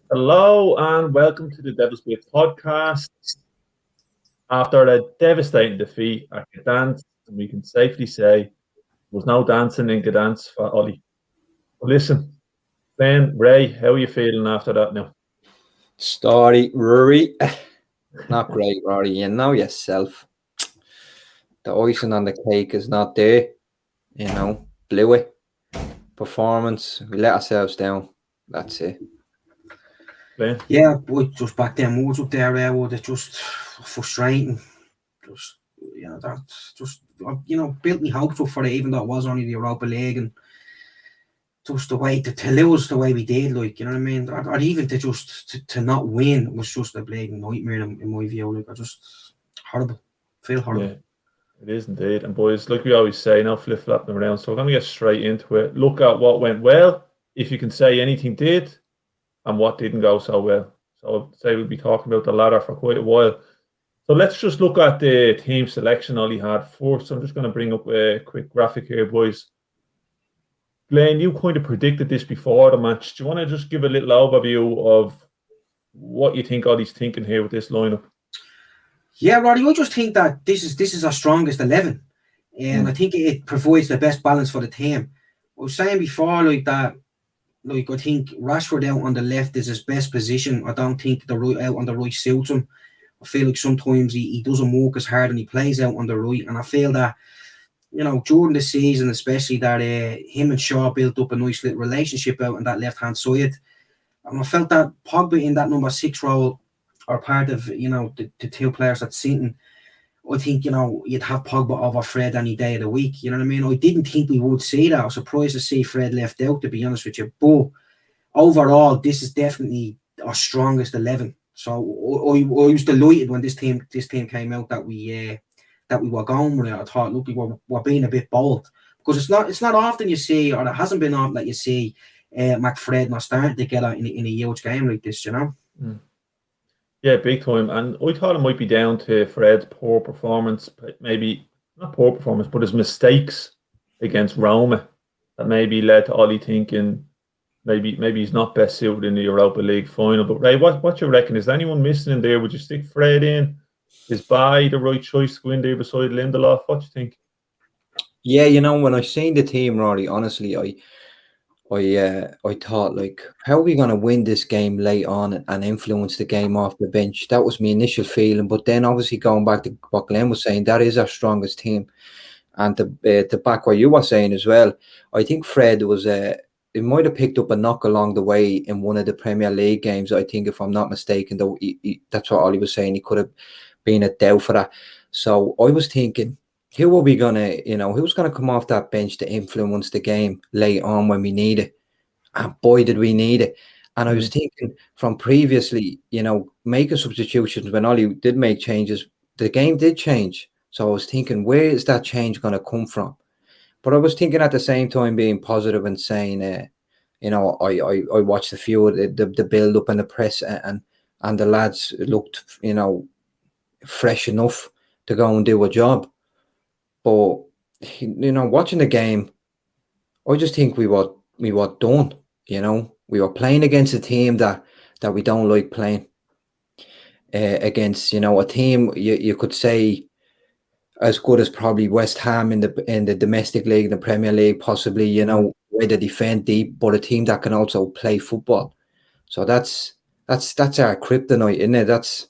Hello and welcome to the Devil's Bay podcast. After a devastating defeat at Gdansk, we can safely say there was no dancing in Gdansk for Ollie. But listen, Ben, Ray, how are you feeling after that now? Story, Rory. Not great, Rory. You know yourself. The icing on the cake is not there. Blew it. Performance. We let ourselves down. That's it. Ben? Yeah, boy, just back then moods up there, would it just frustrating. Just that just built me hopes up for it, even though it was only the Europa League, and just the way to lose the way we did, like, you know what I mean, or even to just to not win was just a blatant nightmare in my view. Like, I just horrible, feel horrible. Yeah, it is indeed. And boys, like we always say, no flip flopping around. So we're going to get straight into it. Look at what went well, if you can say anything did, and what didn't go so well. So I'd say we'll be talking about the latter for quite a while. So let's just look at the team selection Ollie had first. I'm just going to bring up a quick graphic here, boys. Glenn, you kind of predicted this before the match. Do you want to just give a little overview of what you think Ollie's thinking here with this lineup? Yeah, Roddy, I just think that this is our strongest 11, and I think it provides the best balance for the team. I was saying before, like that, like, I think Rashford out on the left is his best position. I don't think the right out on the right suits him. I feel like sometimes he doesn't work as hard and he plays out on the right, and I feel that, during the season, especially, that him and Shaw built up a nice little relationship out on that left hand side, and I felt that Pogba in that number 6 role are part of the two players that's sitting. I think, you'd have Pogba over Fred any day of the week. You know what I mean? I didn't think we would see that. I was surprised to see Fred left out, to be honest with you. But overall, this is definitely our strongest 11. So I was delighted when this team came out that we were going with it. I thought, look, we're being a bit bold, because it's not often you see, or it hasn't been often that you see McFred not starting together in a huge game like this. Yeah, big time. And I thought it might be down to Fred's poor performance, maybe not poor performance, but his mistakes against Roma that maybe led to Ollie thinking maybe he's not best suited in the Europa League final. But Ray, what you reckon? Is there anyone missing in there? Would you stick Fred in? Is Bay the right choice to go in there beside Lindelof? What do you think? Yeah, when I seen the team, Rory, honestly, I thought, like, how are we gonna win this game late on and influence the game off the bench? That was my initial feeling. But then, obviously, going back to what Glenn was saying, that is our strongest team. And to back what you were saying as well, I think Fred was he might have picked up a knock along the way in one of the Premier League games. I think, if I'm not mistaken, though, that's what Ollie was saying. He could have been a doubt for that. So I was thinking, who were we gonna, who's gonna come off that bench to influence the game late on when we need it? And boy, did we need it. And I was thinking, from previously, making substitutions when Ollie did make changes, the game did change. So I was thinking, where is that change going to come from? But I was thinking at the same time, being positive and saying, I watched a few of the build up and the press, and the lads looked, fresh enough to go and do a job. But watching the game, I just think we were done. We were playing against a team that we don't like playing against. A team you could say as good as probably West Ham in the domestic league, the Premier League, possibly. Where they defend deep, but a team that can also play football. So that's our kryptonite, isn't it? That's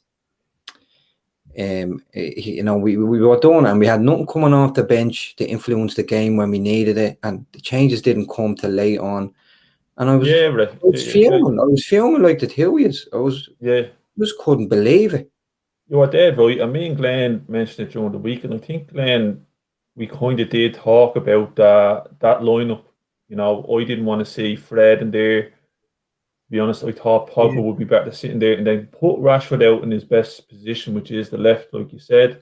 we were done, and we had nothing coming off the bench to influence the game when we needed it, and the changes didn't come till late on. And I was fuming. I was fuming like the two years. Just couldn't believe it. You are dead right. And me and Glenn mentioned it during the week, and I think, Glenn, we kind of did talk about that lineup. I didn't want to see Fred in there. To be honest, I thought Pogba would be better sitting there and then put Rashford out in his best position, which is the left, like you said.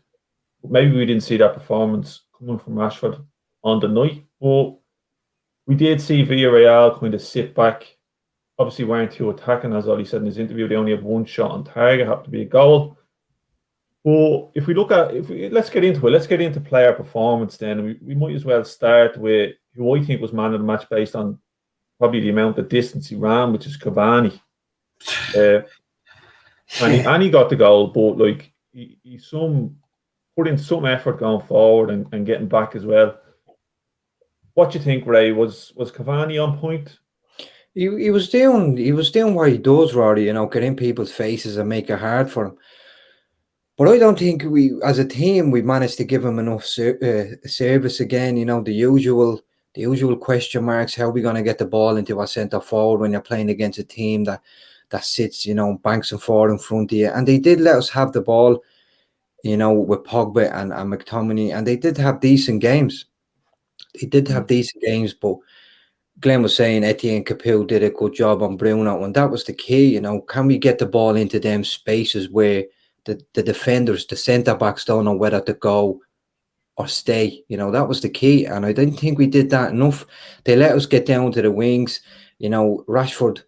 But maybe we didn't see that performance coming from Rashford on the night. But we did see Villareal kind of sit back. Obviously, weren't too attacking, as Ollie said in his interview. They only have one shot on target, happened to be a goal. Well, if we look at let's get into it. Let's get into player performance then. We might as well start with who I think was man of the match based on probably the amount of distance he ran, which is Cavani. Uh, and he got the goal, but like he put in some effort going forward and getting back as well. What do you think, Ray? Was Cavani on point? He was doing what he does, Rory. Get in people's faces and make it hard for him. But I don't think we, as a team, we managed to give him enough service again. The usual question marks. How are we going to get the ball into our centre forward when you're playing against a team that sits, banks and forward in front of you? And they did let us have the ball, with Pogba and McTominay, and they did have decent games. But Glenn was saying Etienne Capill did a good job on Bruno, and that was the key. Can we get the ball into them spaces where the defenders, the centre backs, don't know whether to go or stay? That was the key, and I didn't think we did that enough. They let us get down to the wings. Rashford,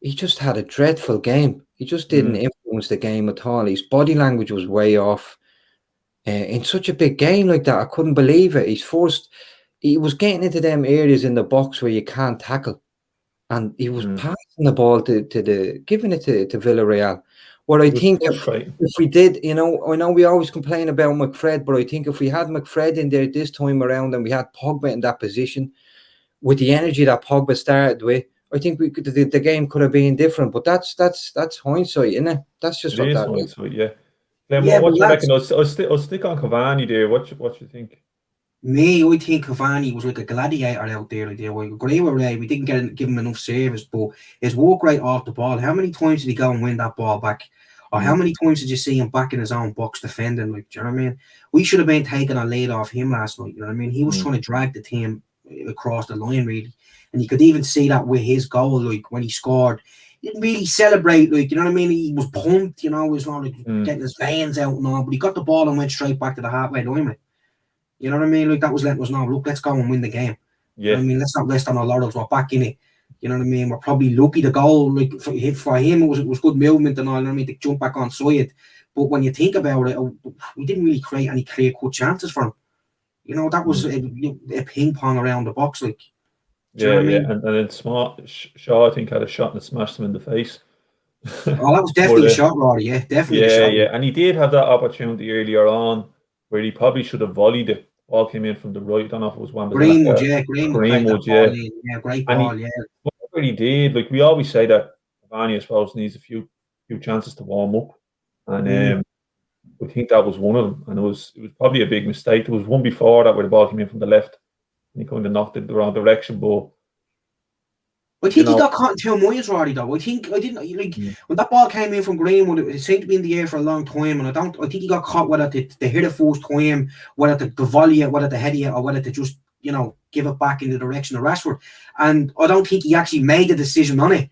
he just had a dreadful game. He just didn't influence the game at all. His body language was way off. In such a big game like that, I couldn't believe it. He was getting into them areas in the box where you can't tackle, and he was passing the ball giving it to Villareal. What I think if we did, I know we always complain about McFred, but I think if we had McFred in there this time around and we had Pogba in that position with the energy that Pogba started with, I think the game could have been different. But that's hindsight, isn't it? That's just what that is. Hindsight, yeah. Glenn, what do you reckon? I'll stick on Cavani there. What you think? I think Cavani was like a gladiator out there. Like, I agree with Ray. We didn't give him enough service, but his work rate off the ball. How many times did he go and win that ball back? Or how many times did you see him back in his own box defending? Like, do you know what I mean? We should have been taking a lead off him last night. You know what I mean? He was trying to drag the team across the line, really. And you could even see that with his goal, like when he scored. He didn't really celebrate, like, you know what I mean? He was pumped, he was not like getting his veins out and all, but he got the ball and went straight back to the halfway line. You know what I mean? Like, that was letting us know, look, let's go and win the game. Yeah. You know what I mean? Let's not rest on our laurels. We're back in it. You know what I mean? We're probably lucky the goal. Like, for him, it was good movement and all. You know what I mean? To jump back on side. But when you think about it, we didn't really create any clear-cut chances for him. That was a ping pong around the box, like. Yeah, I mean? And then Shaw, I think, had a shot and smashed him in the face. Oh, that was definitely a shot, Rory. Yeah, definitely a shot. Yeah, and he did have that opportunity earlier on where he probably should have volleyed it. Ball came in from the right. I don't know if it was Greenwood, yeah, great ball, whatever he did, like we always say that Cavani, I suppose, needs a few chances to warm up, and I think that was one of them. And it was probably a big mistake. There was one before that where the ball came in from the left, and he kind of knocked it the wrong direction, but. I think he got caught in 2 miles, Rory, though. I think I didn't like when that ball came in from Greenwood, it seemed to be in the air for a long time, and I think he got caught whether to hit it first time, whether to volley it, whether to head it, or whether to just give it back in the direction of Rashford. And I don't think he actually made the decision on it.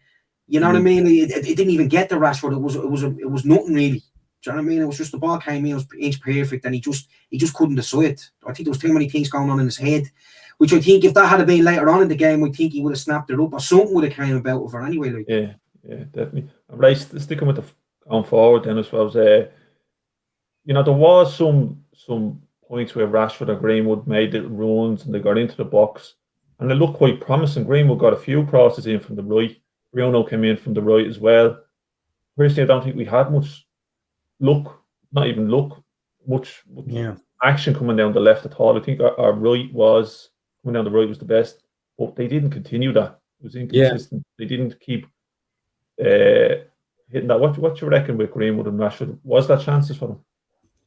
You know what I mean? It didn't even get to Rashford. It was nothing really. Do you know what I mean? It was just the ball came in, it was inch perfect, and he just couldn't decide. I think there was too many things going on in his head. Which I think if that had been later on in the game, I think he would have snapped it up or something would have came about with her anyway. Like. Yeah, definitely. Right, sticking with the going forward then as well. There was some points where Rashford or Greenwood made little runs and they got into the box and they looked quite promising. Greenwood got a few crosses in from the right. Bruno came in from the right as well. Personally, I don't think we had much luck, not even luck, much action coming down the left at all. I think our right was... Coming down the right was the best, but they didn't continue that. It was inconsistent. They didn't keep hitting that. What you reckon with Greenwood and Rashford? Was that chances for them?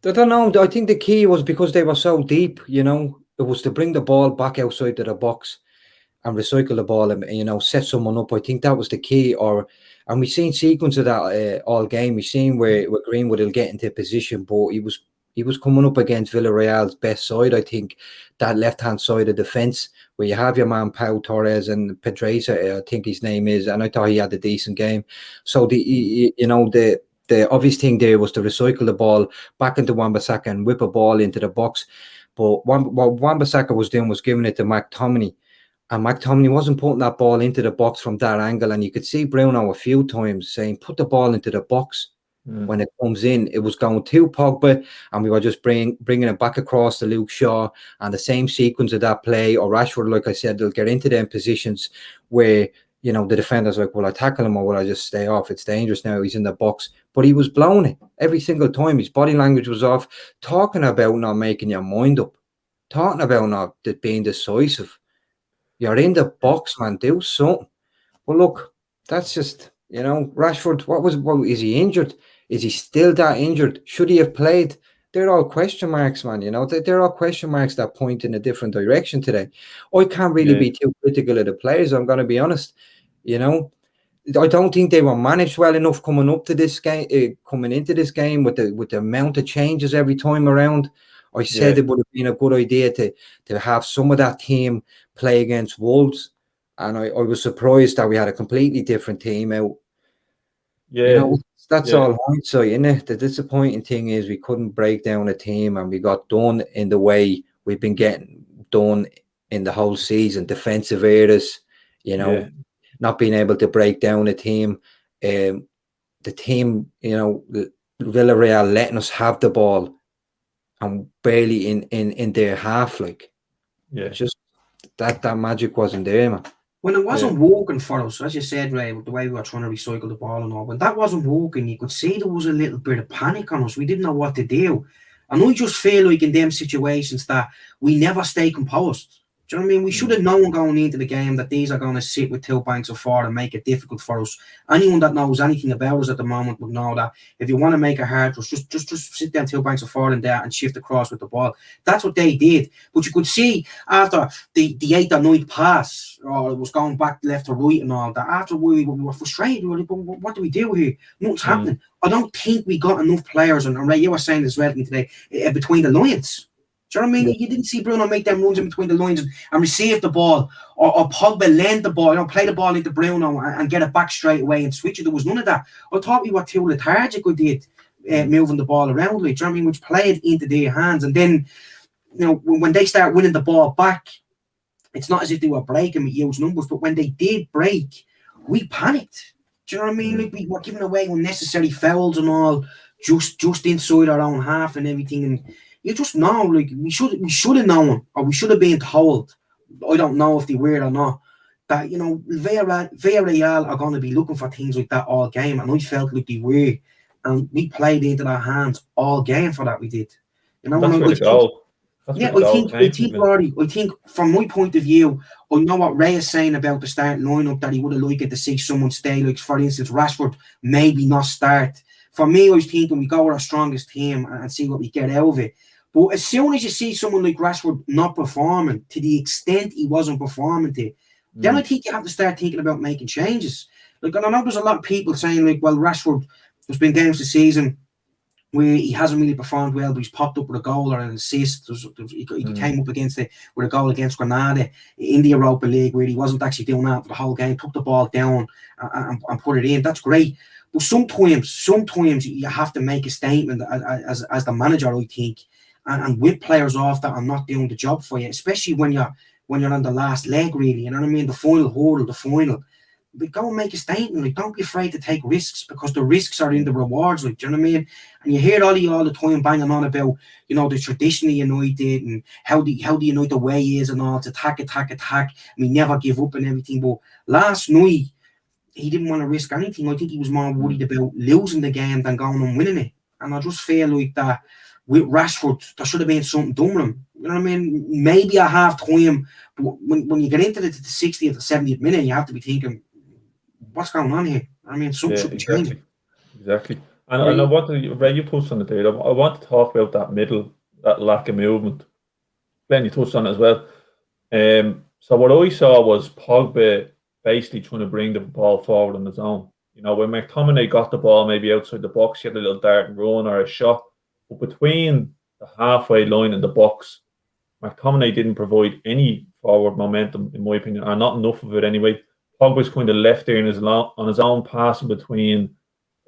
I don't know. I think the key was because they were so deep, it was to bring the ball back outside of the box and recycle the ball and, set someone up. I think that was the key. And we've seen sequence of that all game. We've seen where Greenwood will get into position, but he was coming up against Villareal's best side, I think, that left-hand side of defence, where you have your man Pau Torres and Pedreza, I think his name is, and I thought he had a decent game. So the obvious thing there was to recycle the ball back into Wan-Bissaka and whip a ball into the box. But what Wan-Bissaka was doing was giving it to McTominay, and McTominay wasn't putting that ball into the box from that angle. And you could see Bruno a few times saying, put the ball into the box. When it comes in, it was going to Pogba, and we were just bringing it back across to Luke Shaw, and the same sequence of that play, or Rashford, like I said, they'll get into them positions where you know, the defender's like, will I tackle him or will I just stay off? It's dangerous now. He's in the box. But he was blown it every single time. His body language was off. Talking about not making your mind up. Talking about not being decisive. You're in the box, man. Do something. Well, look, that's just, you know, Rashford, what is he injured? Is he still that injured? Should he have played? They're all question marks, man. You know, they're all question marks that point in a different direction today. I can't really be too critical of the players, I'm going to be honest. You know, I don't think they were managed well enough coming up to this game, coming into this game with the amount of changes every time around. I said it would have been a good idea to have some of that team play against Wolves, and I was surprised that we had a completely different team out. Yeah, you know, that's all hindsight, isn't it? The disappointing thing is we couldn't break down a team, and we got done in the way we've been getting done in the whole season. Defensive errors, you know, not being able to break down a team. The team, you know, Villareal letting us have the ball and barely in their half, like, just that magic wasn't there, man. When it wasn't working for us, as you said, Ray, the way we were trying to recycle the ball and all, when that wasn't working, you could see there was a little bit of panic on us. We didn't know what to do. And I just feel like in them situations that we never stay composed. Do you know what I mean? We should have known going into the game that these are going to sit with 2 banks of 4 and make it difficult for us. Anyone that knows anything about us at the moment would know that if you want to make it hard for us, just sit down 2 banks of 4 in there and shift across with the ball. That's what they did. But you could see after the 8th or 9th pass, or it was going back left to right and all that, after we were frustrated, we were like, what do we do here? Nothing's happening. I don't think we got enough players, and Ray, you were saying this well today, between the lines. Do you know what I mean? You didn't see Bruno make them runs in between the lines and receive the ball, or Pogba lend the ball, play the ball into Bruno and get it back straight away and switch it. There was none of that. I thought we were too lethargic. We did moving the ball around, like, do you know what I mean? Which played into their hands, and then, you know, when they start winning the ball back, it's not as if they were breaking with huge numbers, but when they did break, we panicked. Do you know what I mean? Like, we were giving away unnecessary fouls and all, just inside our own half and everything, and you just know, like, we should have known, or we should have been told. I don't know if they were or not, that, you know, Villareal are going to be looking for things like that all game, and I felt like they were, and we played into their hands all game for that. We did, you know. That's where the goal. I think, Rory, I think from my point of view, I know what Ray is saying about the starting lineup, that he would have liked to see someone stay. Like, for instance, Rashford maybe not start. For me, I was thinking we go with our strongest team and see what we get out of it. But as soon as you see someone like Rashford not performing to the extent he wasn't performing to, then I think you have to start thinking about making changes. Like, and I know there's a lot of people saying, like, well, Rashford, there's been games this season where he hasn't really performed well, but he's popped up with a goal or an assist. He came up against it with a goal against Granada in the Europa League, where he wasn't actually doing that for the whole game, took the ball down and put it in. That's great. But sometimes you have to make a statement as the manager, I think, and whip players off that are not doing the job for you, especially when you're on the last leg, really. You know what I mean? The final hurdle, the final. But go and make a statement. Like, don't be afraid to take risks, because the risks are in the rewards. Like, do you know what I mean? And you hear all the time banging on about, you know, the tradition of United and how the United way is and all. It's attack. And we never give up and everything. But last night, he didn't want to risk anything. I think he was more worried about losing the game than going and winning it. And I just feel like that with Rashford, there should have been something done with him. You know what I mean? Maybe at half time, but when you get into the 60th or 70th minute, you have to be thinking, what's going on here? I mean, something should be changing. Exactly. And I want to, Ray, you touched on it there. I want to talk about that middle, that lack of movement. Glenn, you touched on it as well. So what I saw was Pogba basically trying to bring the ball forward on his own. You know, when McTominay got the ball maybe outside the box, he had a little dart and run or a shot. But between the halfway line and the box, McTominay didn't provide any forward momentum, in my opinion, or not enough of it anyway. Pogba's kind of left there on his own, passing between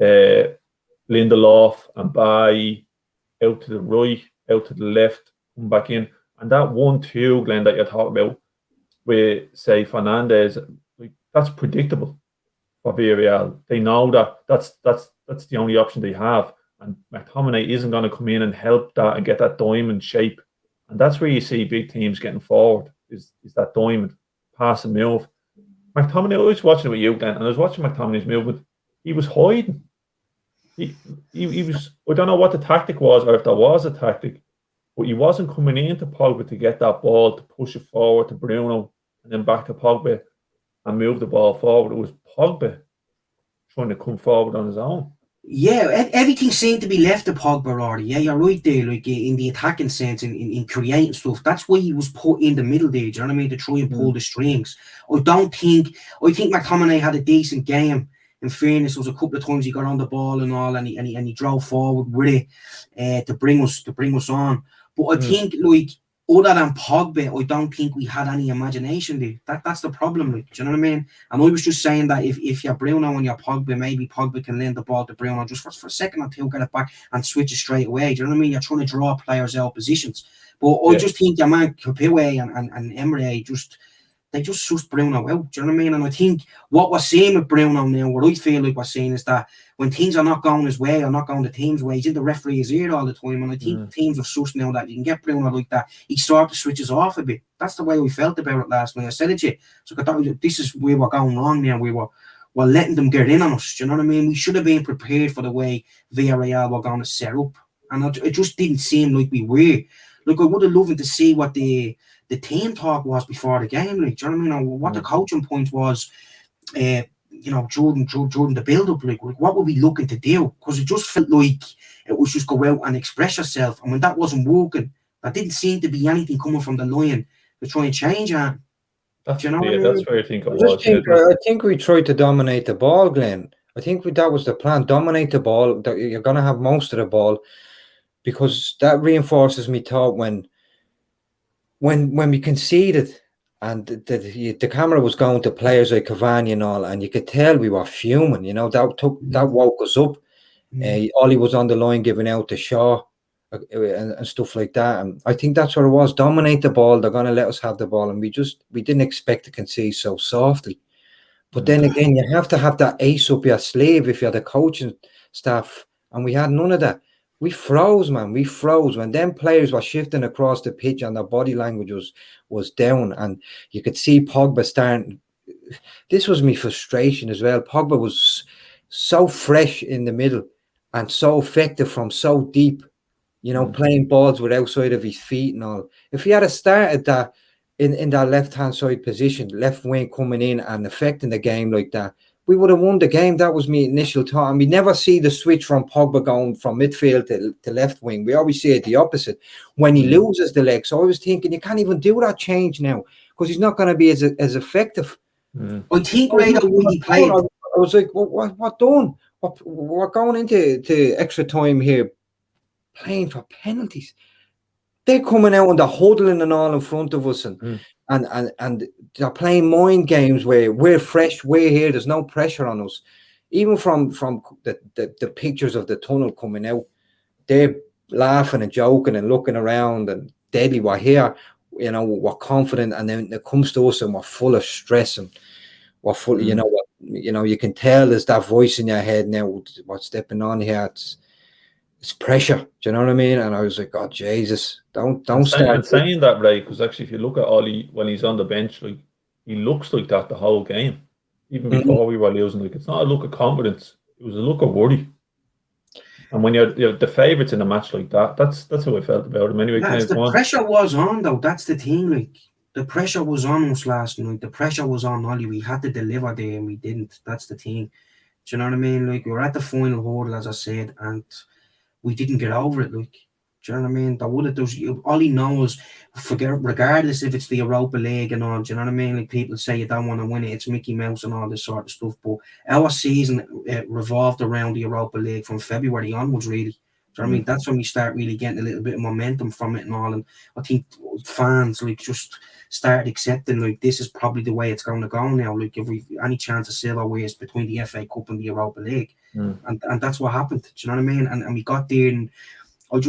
Lindelof and Bailly, out to the right, out to the left, come back in. And that 1-2, Glenn, that you're talking about with, say, Fernandez, like, that's predictable for Villareal. They know that that's the only option they have. And McTominay isn't going to come in and help that and get that diamond shape. And that's where you see big teams getting forward, is that diamond, pass and move. McTominay, I was watching it with you, Glenn, and I was watching McTominay's movement. He was hiding. He was, I don't know what the tactic was, or if there was a tactic, but he wasn't coming into Pogba to get that ball, to push it forward to Bruno, and then back to Pogba and move the ball forward. It was Pogba trying to come forward on his own. Yeah, everything seemed to be left to Pogba, Rory. Yeah, you're right there. Like in the attacking sense, in creating stuff, that's why he was put in the middle there. Do you know what I mean? To try and pull the strings. I think McTominay had a decent game. In fairness, there was a couple of times he got on the ball and all, and he drove forward with it to bring us on. But I think like other than Pogba, I don't think we had any imagination there. That's the problem, like, do you know what I mean? And I was just saying that if you're Bruno and you're Pogba, maybe Pogba can lend the ball to Bruno just for a second or two, get it back and switch it straight away. Do you know what I mean? You're trying to draw players out of positions. But I just think your man Kapiwe and Emre they just sussed Bruno out. Do you know what I mean? And I think what we're seeing with Bruno now, what I feel like we're seeing is that when things are not going his way or not going the team's way, he's in the referee's ear all the time. And I think teams are sussed now that you can get Bruno like that. He sort of switches off a bit. That's the way we felt about it last night. I said it to you. So I thought this is where we're going wrong now. We're letting them get in on us. Do you know what I mean? We should have been prepared for the way Villareal were going to set up. And it just didn't seem like we were. Like, I would have loved to see what the team talk was before the game, like, do you know what I mean? Or what the coaching point was, during the build-up, like what were we looking to do? Because it just felt like it was just go out and express yourself. And when that wasn't working, there didn't seem to be anything coming from the line to try and change it. That's, you know what I mean? That's where I think it was. I think we tried to dominate the ball, Glenn. I think that was the plan. Dominate the ball. You're going to have most of the ball, because that reinforces me thought when we conceded and the camera was going to players like Cavani and all, and you could tell we were fuming. You know, that woke us up. Ollie was on the line giving out to Shaw and stuff like that. And I think that's what it was. Dominate the ball. They're going to let us have the ball, and we didn't expect to concede so softly. But then again, you have to have that ace up your sleeve if you're the coaching staff, and we had none of that. We froze, man. We froze when them players were shifting across the pitch and their body language was down, and you could see Pogba starting. This was my frustration as well. Pogba was so fresh in the middle and so effective from so deep, you know, playing balls with outside of his feet and all. If he had started that in that left-hand side position, left wing coming in and affecting the game like that, we would have won the game. That was my initial thought. And we never see the switch from Pogba going from midfield to left wing. We always see it the opposite when he loses the leg. So I was thinking, you can't even do that change now because he's not going to be as effective. I think he played. I was like, what done? We're going into extra time here playing for penalties. They're coming out and they're huddling and all in front of us, and they're playing mind games where we're fresh, we're here. There's no pressure on us. Even from the pictures of the tunnel coming out, they're laughing and joking and looking around and deadly. We're here, you know, we're confident, and then it comes to us and we're full of stress and we're full. You know, you can tell there's that voice in your head now. What's stepping on here? It's pressure. Do you know what I mean? And I was like, oh Jesus, don't start. And saying that, right? Because actually, if you look at Ollie when he's on the bench, like he looks like that the whole game, even before we were losing. Like, it's not a look of confidence; it was a look of worry. And when you're the favourites in a match like that, that's how I felt about him. Anyway, the pressure was on, though. That's the thing. Like, the pressure was on us last night. The pressure was on Ollie. We had to deliver there, and we didn't. That's the thing. Do you know what I mean? Like, we were at the final hurdle, as I said, and we didn't get over it. Like, do you know what I mean? All he knows, regardless if it's the Europa League and all, do you know what I mean? Like, people say you don't want to win it, it's Mickey Mouse and all this sort of stuff. But our season revolved around the Europa League from February onwards, really. Do you know what I mean? That's when we start really getting a little bit of momentum from it and all. And I think fans like just started accepting like this is probably the way it's going to go now. Like, if we any chance of silverware is between the FA Cup and the Europa League. And that's what happened. Do you know what I mean? And we got there, and I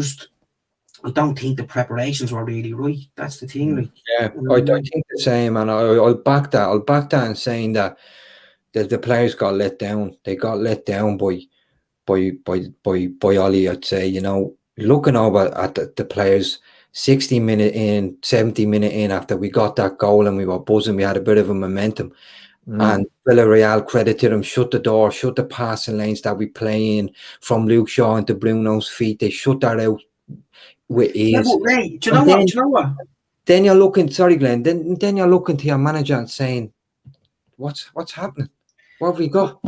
don't think the preparations were really right. That's the thing. Like, yeah, I think the same, and I'll back that. I'll back that in saying that the players got let down. They got let down by Ollie. I'd say, you know, looking over at the players, 60 minute in, 70 minute in, after we got that goal and we were buzzing, we had a bit of a momentum. And Villareal, credit to them, shut the door, shut the passing lanes that we play in from Luke Shaw into Bruno's feet. They shut that out with ease. Yeah, but Ray, do you know what? Do you know what? Then you're looking, sorry, Glenn. Then you're looking to your manager and saying, "What's happening? What have we got?"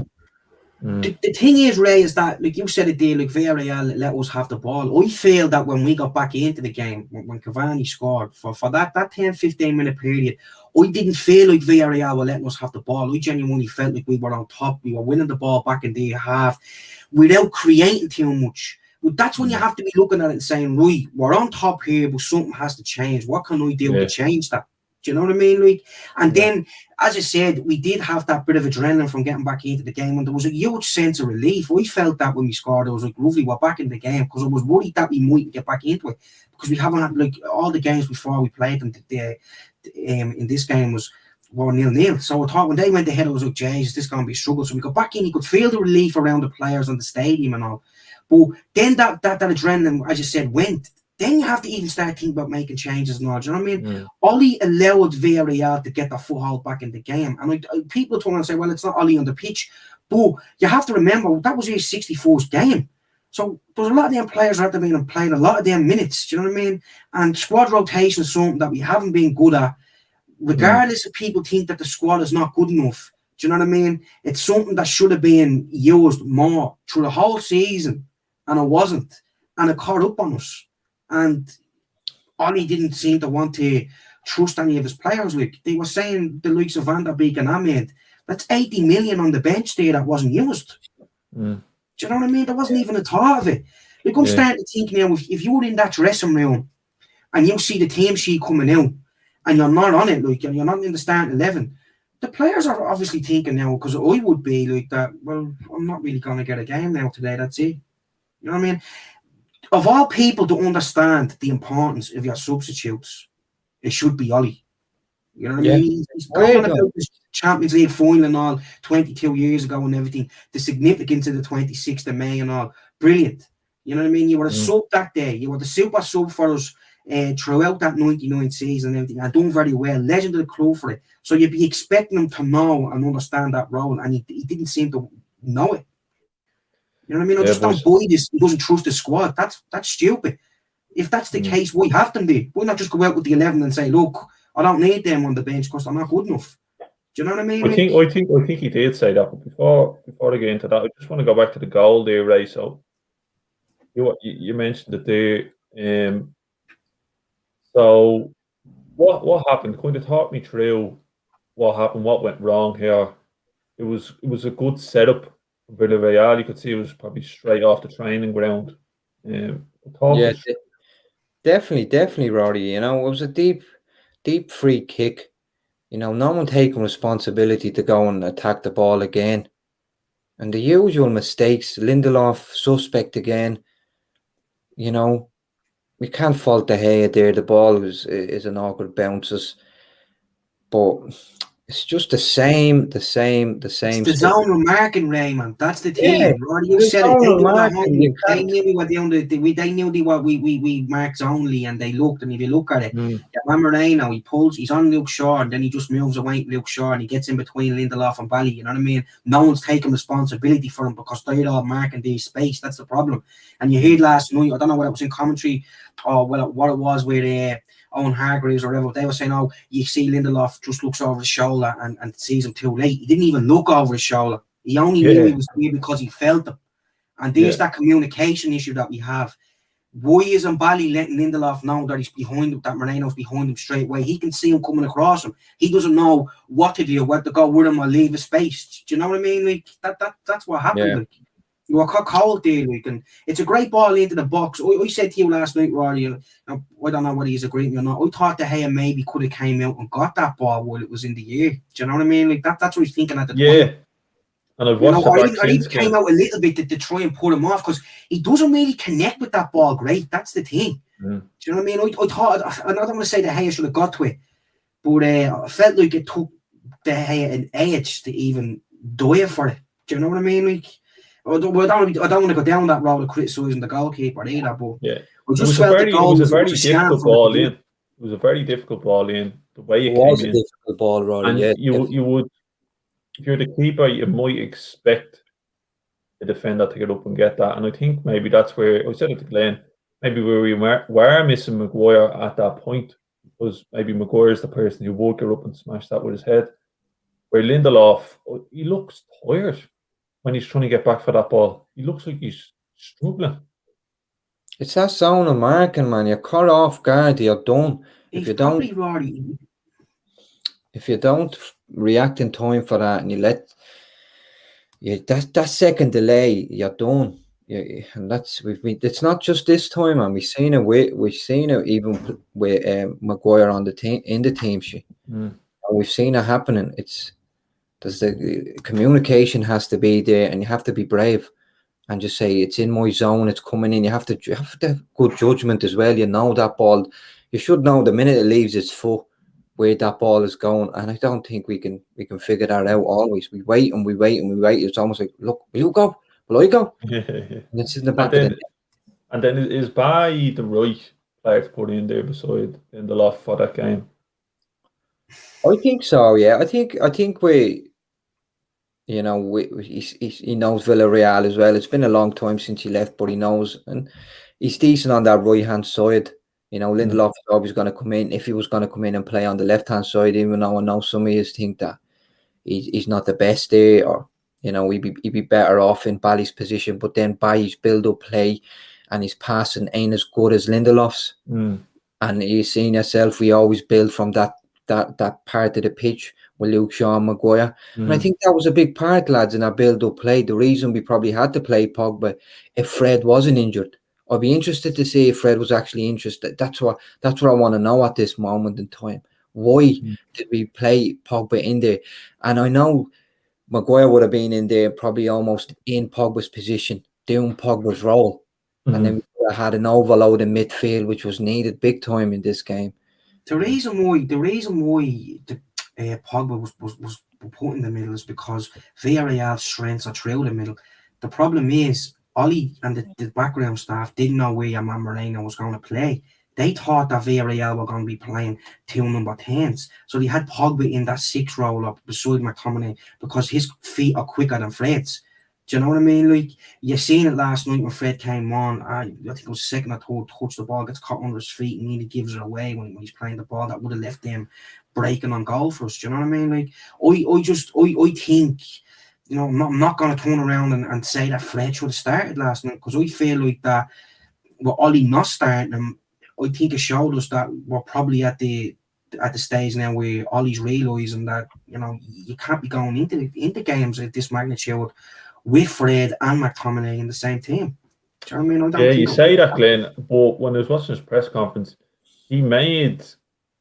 The thing is, Ray, is that, like you said it there, like Villareal let us have the ball. I feel that when we got back into the game, when Cavani scored, for that 10-15 minute period, I didn't feel like Villareal were letting us have the ball. I genuinely felt like we were on top. We were winning the ball back in the half without creating too much. But that's when you have to be looking at it and saying, right, we're on top here, but something has to change. What can I do to change that? Do you know what I mean? Like, and then, as I said, we did have that bit of adrenaline from getting back into the game, and there was a huge sense of relief. I felt that when we scored, I was like, lovely, we're back in the game, because I was worried that we might get back into it, because we haven't had, like, all the games before we played them in this game was 1-0. So I thought when they went ahead, I was like, Jesus, this is going to be a struggle. So we got back in, you could feel the relief around the players and the stadium and all. But then that adrenaline, as you said, went. Then you have to even start thinking about making changes and all. Do you know what I mean? Ollie allowed Villareal to get the foothold back in the game. And people turn and say, well, it's not Ollie on the pitch. But you have to remember, that was his 64th game. So there's a lot of them players out there and playing a lot of them minutes. Do you know what I mean? And squad rotation is something that we haven't been good at. Regardless if people think that the squad is not good enough. Do you know what I mean? It's something that should have been used more through the whole season. And it wasn't. And it caught up on us. And Ollie didn't seem to want to trust any of his players. Like they were saying, the likes of Van der Beek and Ahmed, that's 80 million on the bench there that wasn't used. Do you know what I mean? There wasn't even a thought of it. Like I'm starting to think now, if you were in that dressing room and you see the team sheet coming out and you're not on it, like, and you're not in the starting 11, the players are obviously thinking now, because I would be like that, well, I'm not really going to get a game now today, that's it. You know what I mean? Of all people to understand the importance of your substitutes, it should be Ollie. You know what I mean? He's talking about the Champions League final and all 22 years ago and everything, the significance of the 26th of May and all. Brilliant. You know what I mean? You were a sub that day. You were the super sub for us throughout that 99 season and everything, and done very well. Legend of the club for it. So you'd be expecting him to know and understand that role, and he didn't seem to know it. You know what I mean? I just don't buy this. He doesn't trust the squad. That's stupid. If that's the case, why have them there? Why not just go out with the 11 and say, look, I don't need them on the bench because they're not good enough. Do you know what I mean? I think he did say that, but before I get into that, I just want to go back to the goal there, Ray. So you mentioned it there. So what happened? Kind of talk me through what happened, what went wrong here. It was a good setup. Villareal, you could see it was probably straight off the training ground. Definitely, Roddy. You know, it was a deep free kick. You know, no one taking responsibility to go and attack the ball again. And the usual mistakes, Lindelof, suspect again. You know, we can't fault the head there. The ball is an awkward bounces. But it's just the same. It's the zonal marking, Raymond. That's the thing. Yeah, you said it. They knew we were doing they knew we marked only, and they looked. And if you look at it, Moreno, he's on Luke Shaw, and then he just moves away Luke Shaw, and he gets in between Lindelof and Bally. You know what I mean? No one's taking responsibility for him because they're all marking their space. That's the problem. And you heard last night, I don't know whether it was in commentary or what it was with Owen Hargreaves or whatever, they were saying, oh, you see Lindelof just looks over his shoulder and sees him too late. He didn't even look over his shoulder. He only knew he was there because he felt him. And there's that communication issue that we have. Why isn't Bally letting Lindelof know that he's behind him, that Moreno's behind him straight away? He can see him coming across him. He doesn't know what to do, whether to go with him or leave his space. Do you know what I mean? Like that's what happened. Yeah. Like, you were cold there, like, and it's a great ball into the box. I said to you last night, Rory, I don't know whether he's agreeing or not. I thought De Gea maybe could have came out and got that ball while it was in the air. Do you know what I mean? Like that's what he's thinking at the time. Yeah. And I've watched or he came out a little bit to try and put him off because he doesn't really connect with that ball great. That's the thing. Do you know what I mean? I thought, I don't want to say De Gea should have got to it, but I felt like it took De Gea an age to even die for it. Do you know what I mean? Like, I don't want to go down that road of criticising the goalkeeper either, but it was a very difficult ball in. It was a very difficult ball in. The way it came in. Difficult ball, Roddy. And you would if you're the keeper, you might expect the defender to get up and get that. And I think maybe that's where I said it to Glenn. Maybe where we were missing Maguire at that point, because maybe Maguire is the person who would get up and smash that with his head. Where Lindelof, he looks tired when he's trying to get back for that ball. He looks like he's struggling. It's that zone of marking, man. You're caught off guard. You're done. If you don't react in time for that, and you let that second delay, you're done. And that's it's not just this time, man. We've seen it even with Maguire on the team in the team sheet. And we've seen it happening. There's the communication has to be there, and you have to be brave and just say it's in my zone, it's coming in. You have to have good judgment as well. You know that ball. You should know the minute it leaves its foot where that ball is going, and I don't think we can figure that out always. We wait and we wait and we wait. It's almost like, look, will you go? Will I go? And it's in the back of the net. And then is Bailly the right player to put in there beside Lindelof for that game? I think so. Yeah, I think he knows Villareal as well. It's been a long time since he left, but he knows, and he's decent on that right hand side. Lindelof is always going to come in. If he was going to come in and play on the left hand side, even though I know some of you think that he's not the best there, or he'd be better off in Bally's position. But then Bally's build up play and his passing ain't as good as Lindelof's. And you've seen yourself, we always build from that part of the pitch with Luke Shaw and Maguire. And I think that was a big part, lads, in our build-up play. The reason we probably had to play Pogba if Fred wasn't injured. I'd be interested to see if Fred was actually interested. That's what I want to know at this moment in time. Why did we play Pogba in there? And I know Maguire would have been in there probably almost in Pogba's position, doing Pogba's role. And then we would have had an overload in midfield, which was needed big time in this game. The reason why Pogba was put in the middle is because Villarreal's strengths are through the middle. The problem is Ollie and the background staff didn't know where your man Moreno was going to play. They thought that Villarreal were going to be playing 2 number 10s. So they had Pogba in that 6 role up beside McTominay because his feet are quicker than Fred's. Do you know what I mean? Like, you seen it last night when Fred came on. I think it was second or third touch, the ball gets caught under his feet and nearly gives it away when he's playing the ball. That would have left them breaking on goal for us. Do you know what I mean? Like, I think, I'm not going to turn around and say that Fred should have started last night, because I feel like that with Ollie not starting him, I think it showed us that we're probably at the stage now where Ollie's realising that, you can't be going into games at this magnitude with Fred and McTominay in the same team. Do you know what I mean? You say that, Glenn, but when I was watching his press conference, he made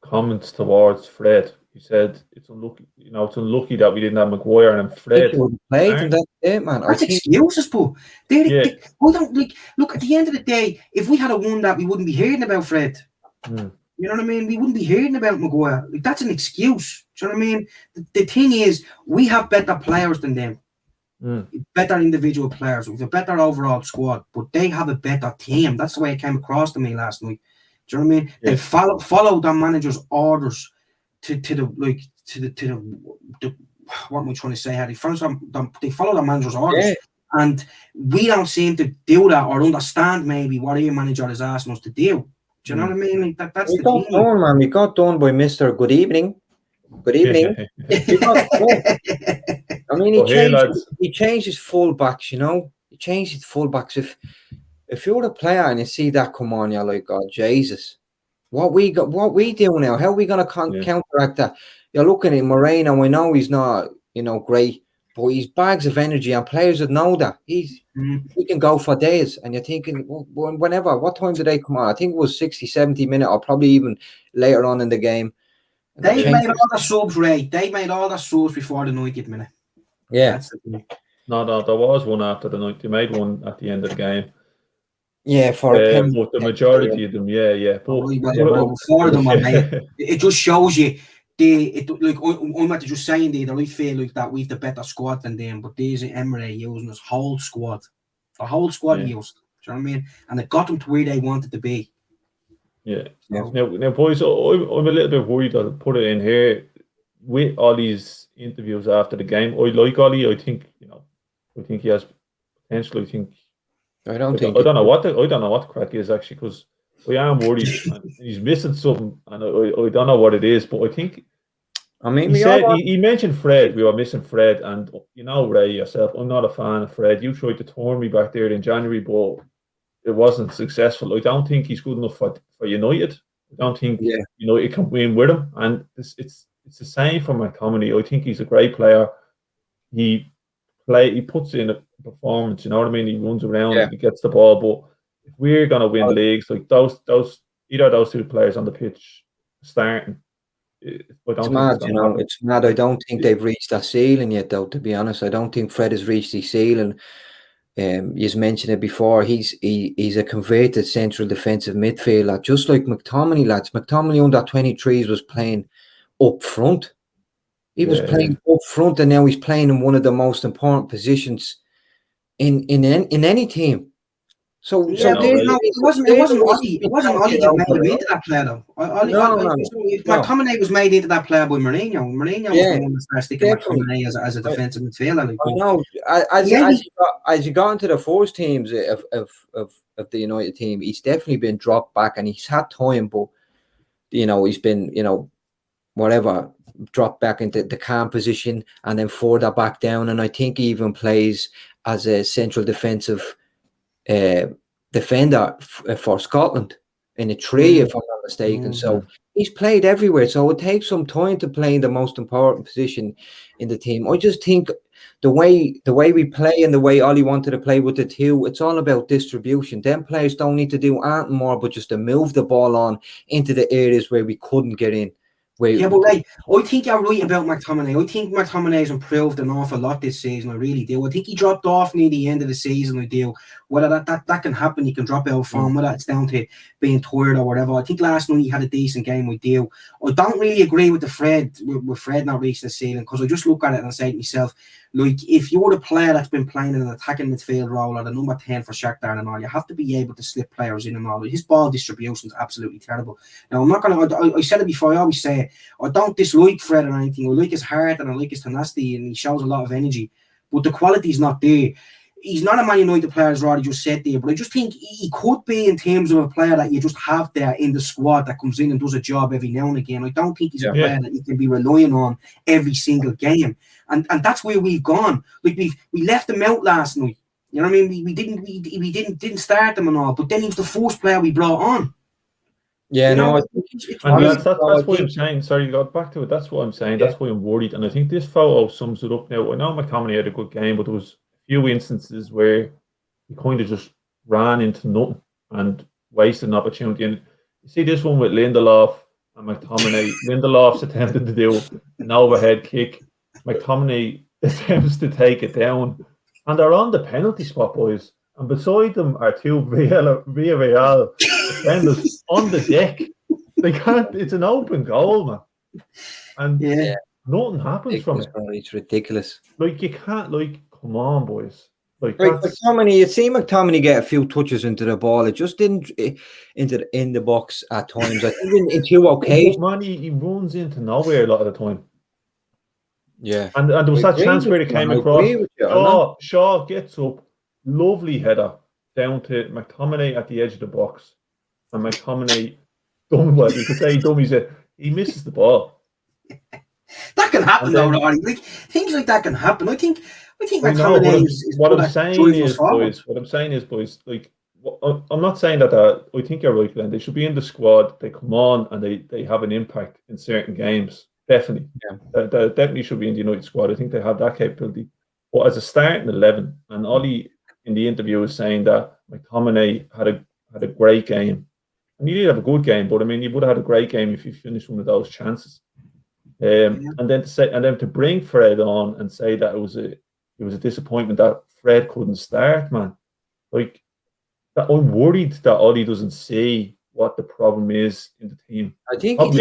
comments towards Fred. He said it's unlucky that we didn't have Maguire and Fred. Played, and that's it, man. That's excuses, but look, at the end of the day, if we had won that, we wouldn't be hearing about Fred. You know what I mean? We wouldn't be hearing about Maguire. Like, that's an excuse. Do you know what I mean? The thing is, we have better players than them. Better individual players with a better overall squad, but they have a better team. That's the way it came across to me last night. Do you know what I mean? They follow their manager's orders to the what am I trying to say? How they follow their manager's orders, and we don't seem to do that or understand maybe what our manager is asking us to do. Do you know what I mean? Like that's the thing. Man. We got done by Mr. Good evening. Good evening. I mean, he changed his fullbacks, He changed his fullbacks. If you're a player and you see that come on, you're like, oh, Jesus. What we do now? How are we going to counteract that? You're looking at Moreno. I know he's not, great, but he's bags of energy, and players that know that. He can go for days, and you're thinking, what time did they come on? I think it was 60, 70 minutes, or probably even later on in the game. They made all the subs, Ray. They made all the subs before the 90th minute. Yeah. No, there was one after the 90th. They made one at the end of the game. Yeah, for a penalty. But the majority of them, Before them, it just shows you I'm not just saying that I feel like that we've the better squad than them, but these Emery using his whole squad. The whole squad used. Do you know what I mean? And it got them to where they wanted to be. Yeah. Now, boys, I'm a little bit worried. I'll put it in here. with Ollie's interviews after the game, I like Ollie. I think I think he has potential. I think I don't think I don't know what the crack is actually, because I am worried and he's missing something, and I don't know what it is. But I think I mean, he we all said he mentioned Fred. We were missing Fred, and Ray yourself. I'm not a fan of Fred. You tried to turn me back there in January, but it wasn't successful. I don't think he's good enough for United. I don't think yeah, United can win with him, and it's the same for McTominay. I think he's a great player. He puts in a performance. You know what I mean? He runs around, yeah. he gets the ball. But if we're gonna win Oh, leagues, like those either of those two players on the pitch starting, I it's don't think it's mad, gonna happen. It's mad. I don't think they've reached that ceiling yet, though. To be honest, I don't think Fred has reached the ceiling. You've mentioned it before. He's a converted central defensive midfielder, just like McTominay, lads. McTominay under 23s was playing up front. He was Yeah, playing up front, and now he's playing in one of the most important positions in any team. So yeah, Yeah, no, but there's right. no, it wasn't Ollie. It wasn't Ollie that made him into that player though. No, no, no. McTominay was made into that player by Mourinho. Mourinho was the Yeah, one that started sticking definitely. McTominay as a defensive midfielder. Like, I but know. maybe As you got into the first teams of the United team, he's definitely been dropped back, and he's had time, but he's been whatever dropped back into the calm position and then further back down, and I think he even plays as a central defensive uh, defender for Scotland in a three, if I'm not mistaken. So he's played everywhere. So it takes some time to play in the most important position in the team. I just think the way we play and the way Ollie wanted to play with the two, it's all about distribution. Them players don't need to do anything more but just to move the ball on into the areas where we couldn't get in. Yeah, but like, I think you're right about McTominay. I think McTominay has improved an awful lot this season. I really do. I think he dropped off near the end of the season. I do. Whether that can happen, he can drop out of form. Whether it's down to being tired or whatever. I think last night he had a decent game. I do. I don't really agree with with Fred not reaching the ceiling, because I just look at it and I say to myself, like, if you're the player that's been playing in an attacking midfield role or the number 10 for Shakhtar and all, you have to be able to slip players in and all. His ball distribution is absolutely terrible. Now, I'm not going to, I said it before, I always say, I don't dislike Fred or anything. I like his heart and I like his tenacity, and he shows a lot of energy, but the quality's not there. He's not a Man United player, as Roddy just said there, but I just think he could be in terms of a player that you just have there in the squad that comes in and does a job every now and again. I don't think he's a player that you can be relying on every single game, and that's where we've gone. Like we left him out last night. You know what I mean? We didn't start him and all, but then he was the first player we brought on. Yeah, no, and that's what I'm saying. Sorry, got back to it. That's what I'm saying. That's why I'm worried, and I think this photo sums it up now. I know McTominay had a good game, but there was a few instances where he kind of just ran into nothing and wasted an opportunity. And you see this one with Lindelof and McTominay. Lindelof's attempted to do an overhead kick. McTominay attempts to take it down, and they're on the penalty spot, boys. And beside them are two Villareal defenders on the deck. They can't. It's an open goal, man, and nothing happens from it. It's ridiculous. Like, you can't. Like, come on, boys. Like, right, McTominay, you see McTominay get a few touches into the ball. It just didn't in the box at times. I think in two occasions. Man, he runs into nowhere a lot of the time. Yeah, and there was that chance where it came across. Shaw gets up, lovely header down to McTominay at the edge of the box, and McTominay, you could say he misses the ball. That can happen though, Roddy. Like, things like that can happen. I think McTominay is what I'm saying is, boys, like, I'm not saying that I think you're right, Glenn. They should be in the squad. They come on and they have an impact in certain games. Definitely. They definitely should be in the United squad. I think they have that capability. But as a starting 11, and Ollie in the interview was saying that McTominay had a great game. And he did have a good game, but I mean, you would have had a great game if you finished one of those chances. And then to bring Fred on and say that it was a disappointment that Fred couldn't start, man. Like, that, I'm worried that Ollie doesn't see what the problem is in the team. I think he's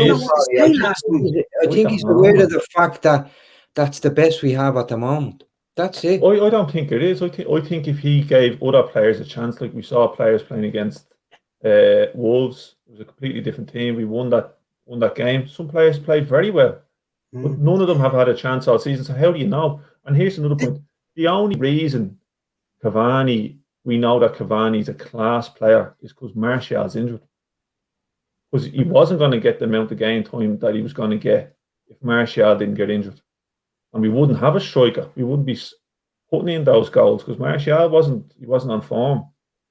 aware of the fact that that's the best we have at the moment. That's it. I don't think it is. I think if he gave other players a chance, like we saw players playing against Wolves, it was a completely different team. We won that game. Some players played very well. But none of them have had a chance all season. So how do you know? And here's another point. The only reason we know that Cavani's a class player is because Martial's injured. Because he wasn't going to get the amount of game time that he was going to get if Martial didn't get injured. And we wouldn't have a striker. We wouldn't be putting in those goals because Martial wasn't on form.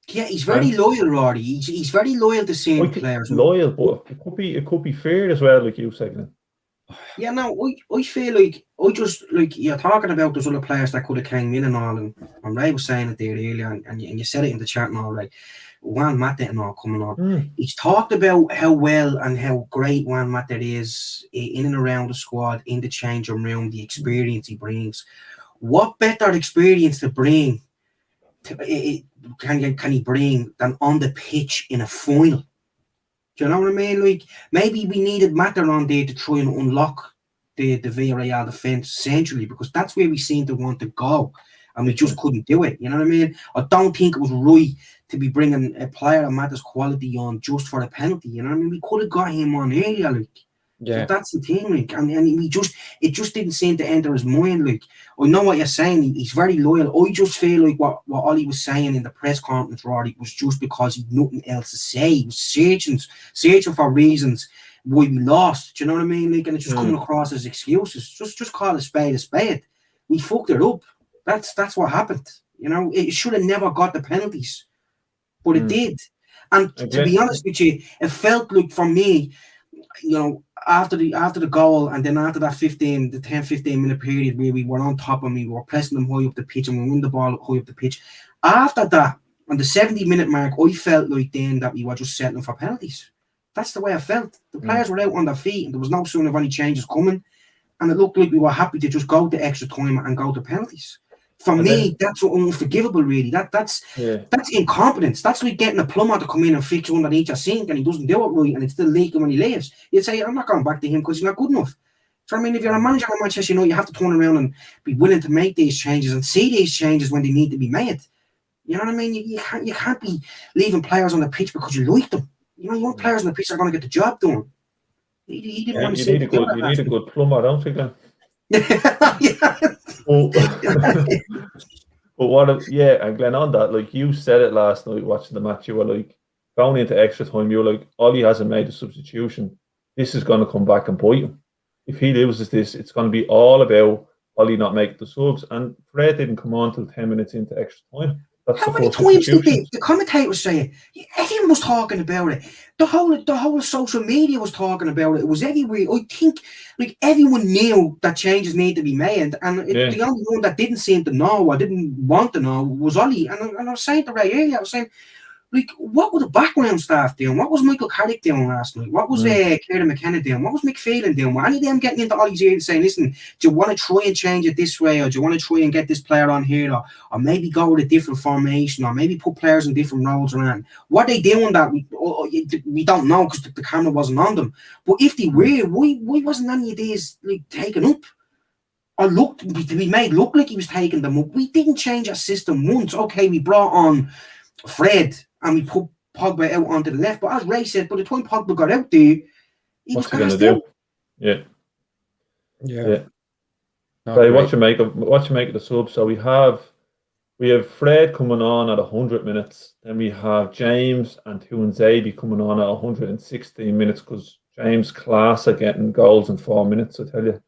Yeah, he's very loyal, Rory. He's very loyal to certain players. Loyal, but it could be fair as well, like you said. Yeah, no, I feel like you're talking about those other players that could have came in and all, and Ray was saying it there earlier, and you said it in the chat and all, right? Juan Mata and all coming on. He's talked about how well and how great Juan Mata is in and around the squad, in the changing room, the experience he brings. What better experience to bring can he bring than on the pitch in a final? Do you know what I mean? Like, maybe we needed Mata on there to try and unlock the Villareal defence centrally, because that's where we seem to want to go, and we just couldn't do it. You know what I mean? I don't think it was right to be bringing a player of Mata's quality on just for a penalty. You know what I mean? We could have got him on earlier, like. Yeah, so that's the thing, like, and it just didn't seem to enter his mind. Like, I know what you're saying, he's very loyal. I just feel like what Ollie was saying in the press conference, Rory, was just because he had nothing else to say. He was searching for reasons why we lost. Do you know what I mean? Like, and it's just coming across as excuses. Just call a spade a spade. We fucked it up. That's what happened. You know, it should have never got the penalties, but it did. And to be honest with you, it felt like, for me, you know, after the goal, and then after that 10-15 minute period where we were on top of me, we were pressing them high up the pitch, and we won the ball high up the pitch. After that, on the 70-minute mark, I felt like then that we were just settling for penalties. That's the way I felt. The players were out on their feet, and there was no sign of any changes coming, and it looked like we were happy to just go to extra time and go to penalties. For me, that's unforgivable, really. That's incompetence. That's like getting a plumber to come in and fix underneath your sink, and he doesn't do it right, and it's still leaking when he leaves. You'd say, I'm not going back to him because he's not good enough. So, I mean, if you're a manager of Manchester United, you have to turn around and be willing to make these changes and see these changes when they need to be made. You know what I mean? You can't be leaving players on the pitch because you like them. You know, you want players on the pitch that are going to get the job done. He didn't want to see it. You need a good plumber, don't you, Glenn? And Glenn, on that, like you said it last night watching the match, you were like, going into extra time, you were like, Ollie hasn't made a substitution. This is going to come back and bite him. If he loses this, it's going to be all about Ollie not making the subs. And Fred didn't come on till 10 minutes into extra time. How many times did the commentators say it? Everyone was talking about it. The whole social media was talking about it. It was everywhere. I think like everyone knew that changes need to be made, and the only one that didn't seem to know or didn't want to know was Ollie. And I was saying to Ray earlier, I was saying, like, what were the background staff doing? What was Michael Carrick doing last night? What was Kieran McKenna doing? What was McPhelan doing? Were any of them getting into Ollie's ear and saying, listen, do you want to try and change it this way, or do you want to try and get this player on here, or maybe go with a different formation, or maybe put players in different roles around? What they doing that we don't know because the camera wasn't on them. But if they were, why wasn't any of these like taken up? Or we made look like he was taking them up. We didn't change our system once. Okay, we brought on Fred and we put Pogba out onto the left. But as Ray said, by the time Pogba got out there, he was going to do. Yeah. Ray, what you make of the sub? So we have Fred coming on at 100 minutes. Then we have James and Tuanzebe coming on at 116 minutes because James class are getting goals in 4 minutes, I tell you.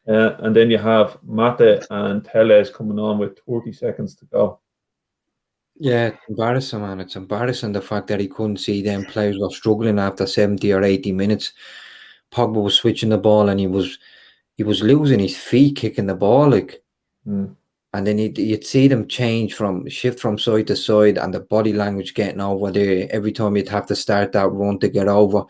And then you have Mata and Telles coming on with 30 seconds to go. Yeah, it's embarrassing, man. It's embarrassing the fact that he couldn't see them players were struggling after 70 or 80 minutes. Pogba was switching the ball and he was losing his feet kicking the ball, like. And then you'd see them shift from side to side, and the body language getting over there. Every time you'd have to start that run to get over,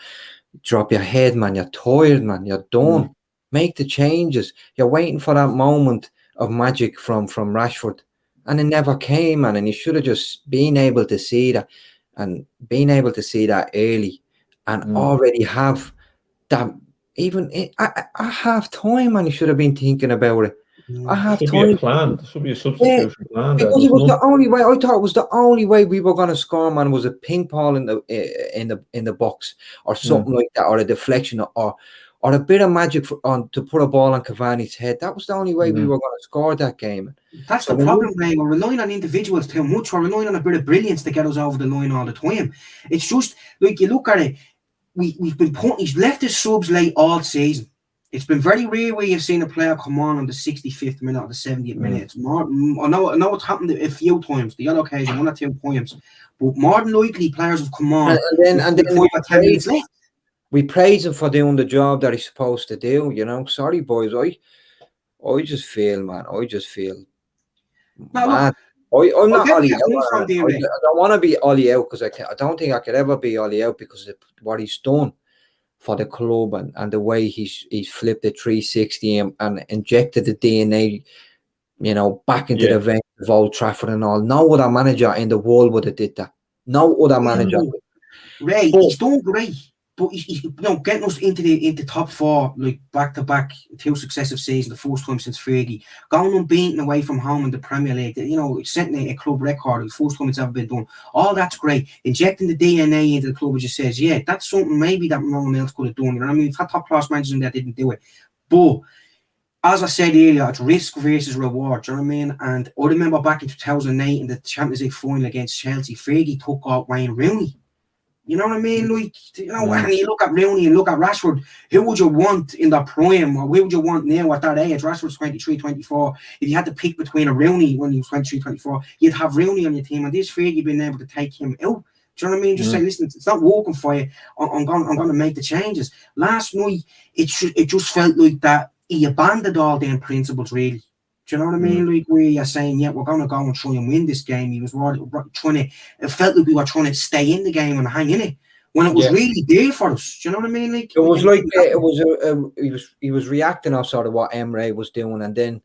drop your head, man. You're tired, man. You're done. Make the changes. You're waiting for that moment of magic from Rashford. And it never came, man. And you should have just been able to see that, and being able to see that early, and already have that. Even at half time, man, you should have been thinking about it. At half time, be a plan. There should be a substitution plan. Because it was the only way. I thought it was the only way we were going to score, man. Was a ping ball in the box or something like that, or a deflection, or or a bit of magic to put a ball on Cavani's head. That was the only way we were going to score that game. That's the problem, Ray. We're relying on individuals too much. We're relying on a bit of brilliance to get us over the line all the time. It's just like you look at it. He's left his subs late all season. It's been very rare where you've seen a player come on the 65th minute or the 70th minute. It's more. I know it's happened a few times, the other occasion, 1 or 2 times, but more than likely players have come on and then 5 or 10 minutes left. We praise him for doing the job that he's supposed to do. Sorry, boys. I just feel, man. I just feel. No, man. I'm not Ollie out. I don't want to be Ollie out because I don't think I could ever be Ollie out because of what he's done for the club and the way he's flipped the 360 and injected the DNA, back into the veins of Old Trafford and all. No other manager in the world would have did that. No other manager. Ray, he's done great. But he's getting us into top 4, like back to back, 2 successive seasons, the first time since Fergie, going unbeaten away from home in the Premier League. Setting a club record, the first time it's ever been done. All that's great. Injecting the DNA into the club, which just says, that's something maybe that no one else could have done. You know what I mean? We've had top class managers in there that didn't do it. But as I said earlier, it's risk versus reward. Do you know what I mean? And I remember back in 2008 in the Champions League final against Chelsea, Fergie took out Wayne Rooney. You know what I mean? Like, when you look at Rooney and look at Rashford, who would you want in their prime, or who would you want now at that age? Rashford's 23, 24. If you had to pick between a Rooney when he was 23, 24, you'd have Rooney on your team, and this Fergie been able to take him out. Do you know what I mean? Just say, listen, it's not working for you. I'm going to make the changes. Last night, it just felt like that he abandoned all them principles, really. Do you know what I mean? Like where you're saying, we're going to go and try and win this game. He was trying to. It felt like we were trying to stay in the game and hang in it when it was really there for us. Do you know what I mean? Like it was like he was reacting off sort of what Emre was doing, and then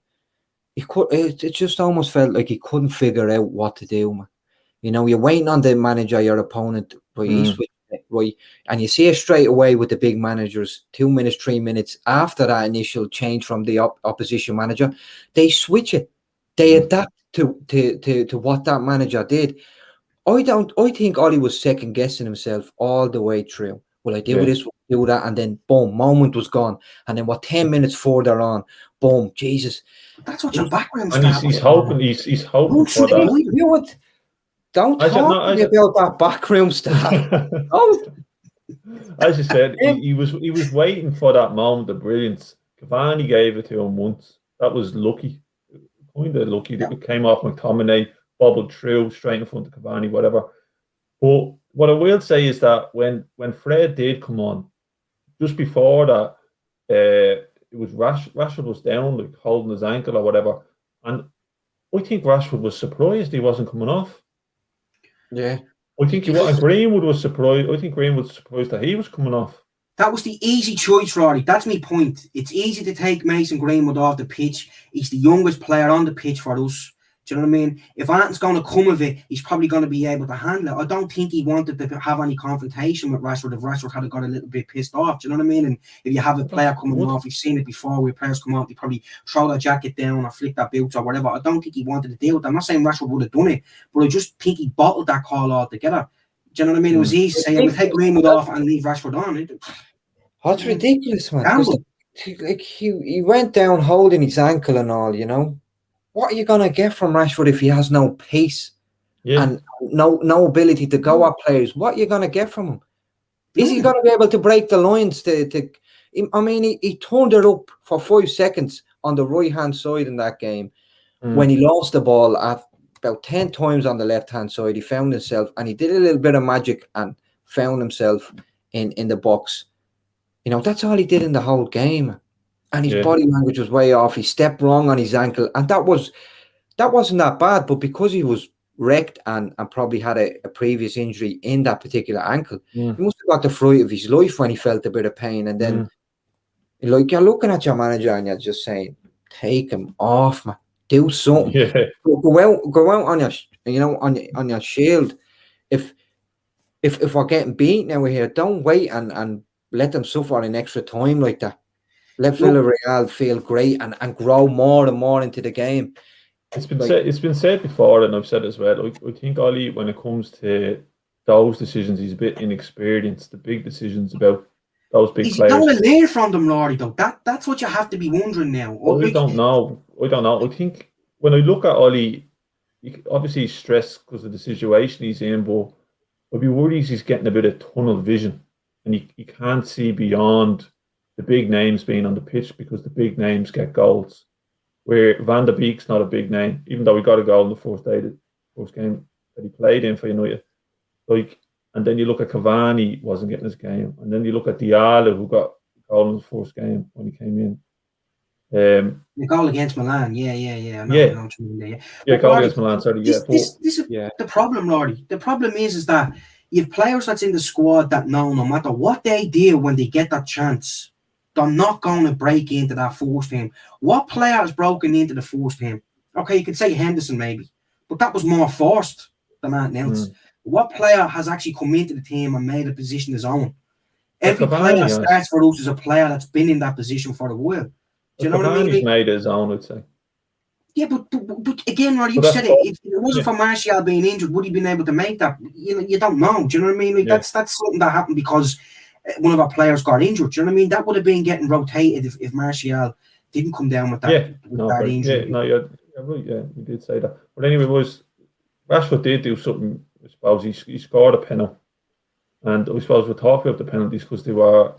he could. It just almost felt like he couldn't figure out what to do, man. You're waiting on the manager, your opponent, right? And you see it straight away with the big managers, 2 minutes, 3 minutes after that initial change from the opposition manager, they switch it. They adapt to what that manager did. I think Ollie was second guessing himself all the way through. Will I do this? Will I do that? And then boom, moment was gone. And then 10 minutes further on, boom, Jesus. That's what your background. And he's hoping. He's hoping for that. Don't talk about that backroom stuff. As you said, he was waiting for that moment of brilliance. Cavani gave it to him once. That was lucky, kind of lucky. That it came off McTominay, bobbled through straight in front of Cavani, whatever. But what I will say is that when Fred did come on, just before that, it was Rashford was down, like holding his ankle or whatever, and I think Rashford was surprised he wasn't coming off. Yeah, I think Greenwood was surprised. I think Greenwood was surprised that he was coming off. That was the easy choice, Rory. That's my point. It's easy to take Mason Greenwood off the pitch. He's the youngest player on the pitch for us. Do you know what I mean? If anything's going to come of it, he's probably going to be able to handle it. I don't think he wanted to have any confrontation with Rashford if Rashford had got a little bit pissed off. Do you know what I mean? And if you have a player coming off, we've seen it before where players come off, they probably throw their jacket down or flick their boots or whatever. I don't think he wanted to deal with that. I'm not saying Rashford would have done it, but I just think he bottled that call altogether. Do you know what I mean? It was easy to say, I'm going to take Greenwood off and leave Rashford on. That's ridiculous, man. Like he went down holding his ankle and all, What are you gonna get from Rashford if he has no pace and no ability to go at players? What are you gonna get from him? Is he gonna be able to break the lines? He turned it up for 5 seconds on the right hand side in that game when he lost the ball at about 10 times on the left hand side. He found himself and he did a little bit of magic and found himself in the box. That's all he did in the whole game. And his body language was way off. He stepped wrong on his ankle. And that wasn't that bad. But because he was wrecked and probably had a previous injury in that particular ankle, he must have got the fright of his life when he felt a bit of pain. And then, you're looking at your manager and you're just saying, take him off, man. Do something. Yeah. Go out on your, on your shield. If we're getting beaten over here, don't wait and let them suffer in extra time like that. Let Villareal feel great and grow more and more into the game. It's been said before, and I've said as well. I think Ollie, when it comes to those decisions, he's a bit inexperienced. The big decisions about those big Is he going players. to learn from them, Rory, though? That's what you have to be wondering now. Well, I don't know. I think when I look at Ollie, obviously he's stressed because of the situation he's in, but I'd be worried he's getting a bit of tunnel vision and he can't see beyond the big names being on the pitch because the big names get goals. Where Van der Beek's not a big name, even though he got a goal in the first game that he played in for United. And then you look at Cavani wasn't getting his game, and then you look at Diallo who got a goal in the first game when he came in. The goal against Milan, yeah. I know what you mean there, yeah, goal against Milan. Sorry, this is the problem, Lordy. The problem is that you have players that's in the squad that know no matter what they do when they get that chance, they're not going to break into that first team. What player has broken into the first team? Okay, you could say Henderson maybe, but that was more forced than anything else. What player has actually come into the team and made a position his own? Every player that starts for us is a player that's been in that position for a while. Do you know what I mean? He's made his own, I'd say. Yeah, but again, Rory, you said it. If it wasn't for Martial being injured, would he been able to make that? You don't know. Do you know what I mean? That's something that happened because one of our players got injured. Do you know what I mean? That would have been getting rotated if Martial didn't come down with that, that injury. You're right. Yeah, you did say that. But anyway, Rashford did do something. I suppose he scored a penalty, and I suppose we're talking about the penalties because they were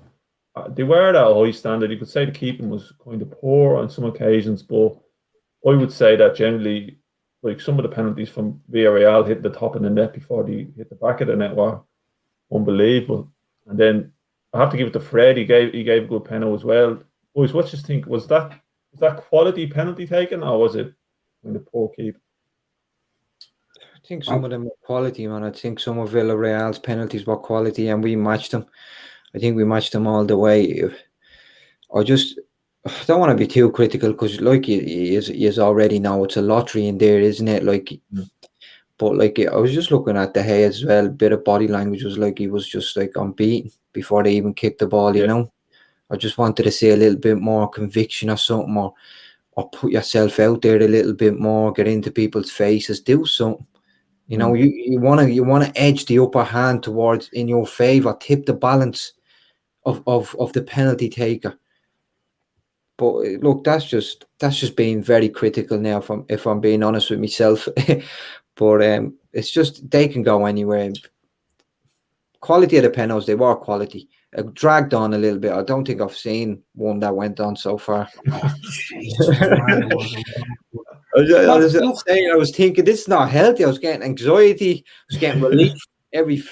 at a high standard. You could say the keeping was kind of poor on some occasions, but I would say that generally, like some of the penalties from Villareal hitting the top of the net before they hit the back of the net were unbelievable. And then I have to give it to Fred. He gave a good penalty as well. Boys, what do you think? Was that quality penalty taken, or was it kind of poor keep? I think some of them were quality, man. I think some of Villareal's penalties were quality, and we matched them. I think we matched them all the way. I don't want to be too critical because, like you already know, it's a lottery in there, isn't it? But I was just looking at De Gea as well. A bit of body language was like he was just like unbeaten before they even kicked the ball. You know, I just wanted to see a little bit more conviction or something, or put yourself out there a little bit more, get into people's faces, do something. You know, you want to edge the upper hand towards in your favor, tip the balance of the penalty taker. But look, that's just being very critical now. If I'm being honest with myself, but it's just they can go anywhere. Quality of the penalties, they were quality. Dragged on a little bit. I don't think I've seen one that went on so far. I was thinking this is not healthy. I was getting anxiety. I was getting relief every.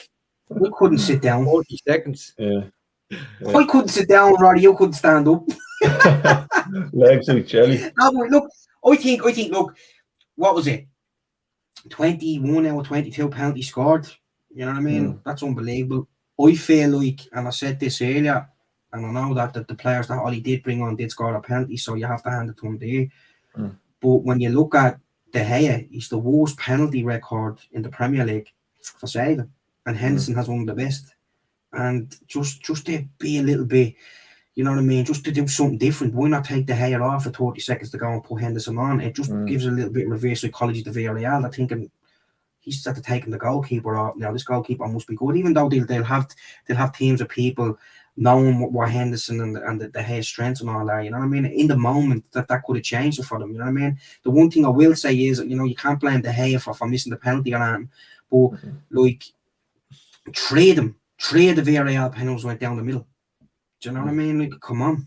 We couldn't sit down. 40 seconds. Yeah. I couldn't sit down, Roddy. You couldn't stand up. Legs like jelly. No, but look, I think. Look, what was it? 21 out of 22 penalties scored. You know what I mean? That's unbelievable. I feel like, and I said this earlier, and I know that the players that Ollie did bring on did score a penalty, so you have to hand it to him there. But when you look at De Gea, he's the worst penalty record in the Premier League for saving, and Henderson has one of the best. And just to be a little bit, you know what I mean, just to do something different. Why not take De Gea off for 30 seconds to go and put Henderson on? It just gives a little bit of reverse psychology to Villareal. They're thinking he's started taking the goalkeeper off. Now this goalkeeper must be good, even though they'll have teams of people knowing what Henderson and the De Gea's strengths and all that. You know what I mean? In the moment, that could have changed it for them. You know what I mean? The one thing I will say is, you know, you can't blame De Gea for missing the penalty on him, but like three of the Villareal penalties went down the middle. Do you know what I mean? Like, come on.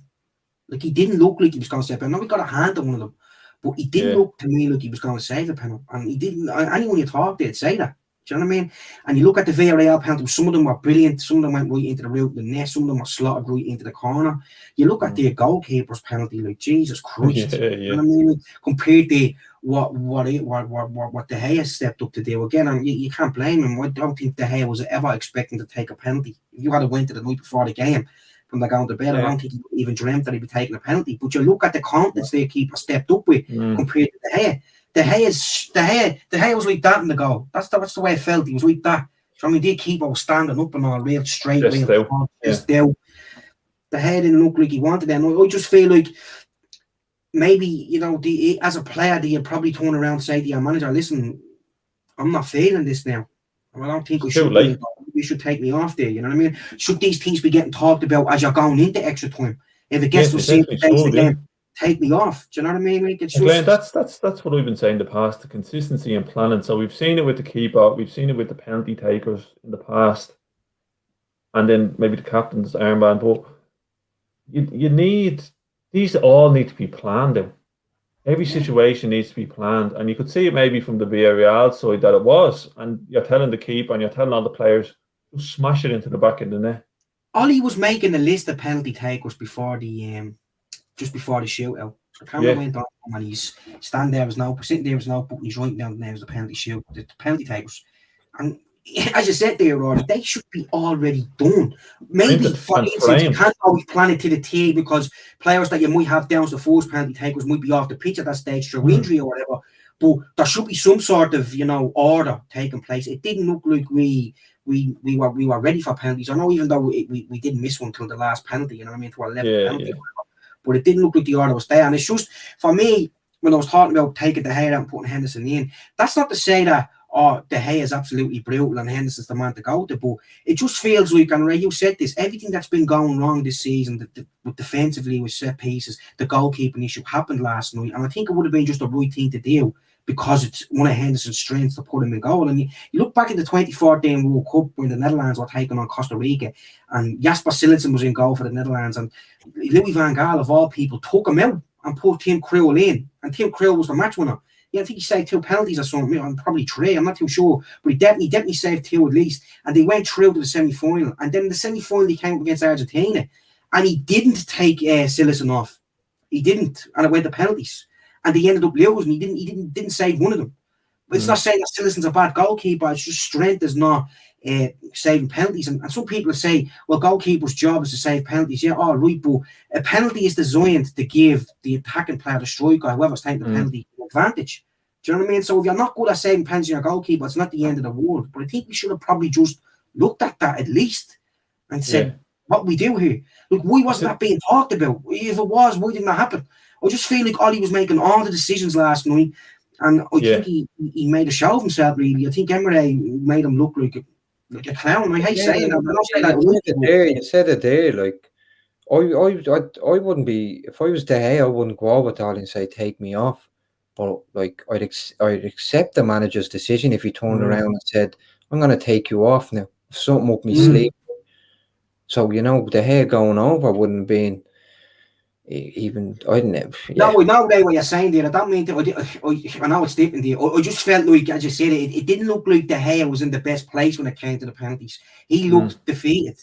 Like, he didn't look like he was going to save a penalty. I know he got a hand on one of them, but he didn't look to me like he was going to save a penalty. And he didn't. Anyone you talk to, they'd say that. Do you know what I mean? And you look at the Villareal penalties, some of them were brilliant. Some of them went right into the root of the net. Some of them were slotted right into the corner. You look at their goalkeeper's penalty, like, Jesus Christ. You know what I mean? Like, compared to what De Gea stepped up to do. Again, and you can't blame him. I don't think De Gea was ever expecting to take a penalty. If you had went to the night before the game, when they're going to bed, I don't think he even dreamt that he'd be taking a penalty. But you look at the confidence their keeper stepped up with compared to De Gea. De Gea was like that in the goal. That's the way I felt. He was like that. So I mean, their keeper was standing up and all real straight, just down. De Gea didn't look like he wanted it. And I just feel like maybe, you know, as a player, you'd probably turn around and say to your manager, "Listen, I'm not feeling this now. I don't think we should you should take me off there. You know what I mean? Should these things be getting talked about as you're going into extra time? If it gets to a serious stage again, take me off. Do you know what I mean? Like, it's Glenn, just... that's what I've been saying in the past, the consistency and planning. So we've seen it with the keeper, we've seen it with the penalty takers in the past, and then maybe the captain's armband. But you need, these all need to be planned out. Every situation needs to be planned, and you could see it maybe from the Villareal side that it was. And you're telling the keeper and you're telling all the players, just smash it into the back of the net. Ollie was making a list of penalty takers before the just before the shootout. So camera went on and he's sitting there with no book, and he's writing down the names of the penalty takers. And as you said there, Rory, they should be already done. Maybe, for instance, you can't always plan it to the T because players that you might have down as the first penalty takers might be off the pitch at that stage through injury or whatever. But there should be some sort of, order taking place. It didn't look like we were ready for penalties. I know, even though we didn't miss one till the last penalty, to our left penalty. Yeah. But it didn't look like the order was there. And it's just, for me, when I was talking about taking De Gea out and putting Henderson in, that's not to say that De Gea is absolutely brutal and Henderson's the man to go to, but it just feels like, and Ray, you said this, everything that's been going wrong this season, with defensively, with set pieces, the goalkeeping issue happened last night, and I think it would have been just the right thing to do because it's one of Henderson's strengths to put him in goal. And you look back at the 2014 World Cup when the Netherlands were taking on Costa Rica, and Jasper Cillessen was in goal for the Netherlands, and Louis van Gaal, of all people, took him out and put Tim Krul in, and Tim Krul was the match winner. Yeah, I think he saved 2 penalties or something, probably 3, I'm not too sure, but he definitely saved 2 at least, and they went through to the semi-final, and then in the semi-final he came up against Argentina, and he didn't take Cillessen off. He didn't, and it went to penalties. And they ended up losing. He didn't save one of them. But it's not saying that Cillessen's a bad goalkeeper. It's just strength is not saving penalties. And some people say, well, goalkeeper's job is to save penalties. Yeah, all right, but a penalty is designed to give the attacking player, the striker, whoever's taking the penalty, an advantage. Do you know what I mean? So if you're not good at saving penalties in your goalkeeper, it's not the end of the world. But I think we should have probably just looked at that at least and said, what we do here? Look, why wasn't that being talked about? If it was, why didn't that happen? I just feel like Ollie was making all the decisions last night, and I think he made a show of himself, really. I think Emery made him look like a clown. I hate saying that. You said it there. Like, I wouldn't be, if I was De Gea, I wouldn't go over to Ollie and say, take me off. But, like, I'd accept the manager's decision if he turned around and said, I'm going to take you off now. Something up my sleeve. So, De Gea going over wouldn't have been... Even I didn't. No, I know what you're saying there. I don't mean to. I know it's different there. I just felt like, as you said, it didn't look like De Gea was in the best place when it came to the penalties. He looked defeated,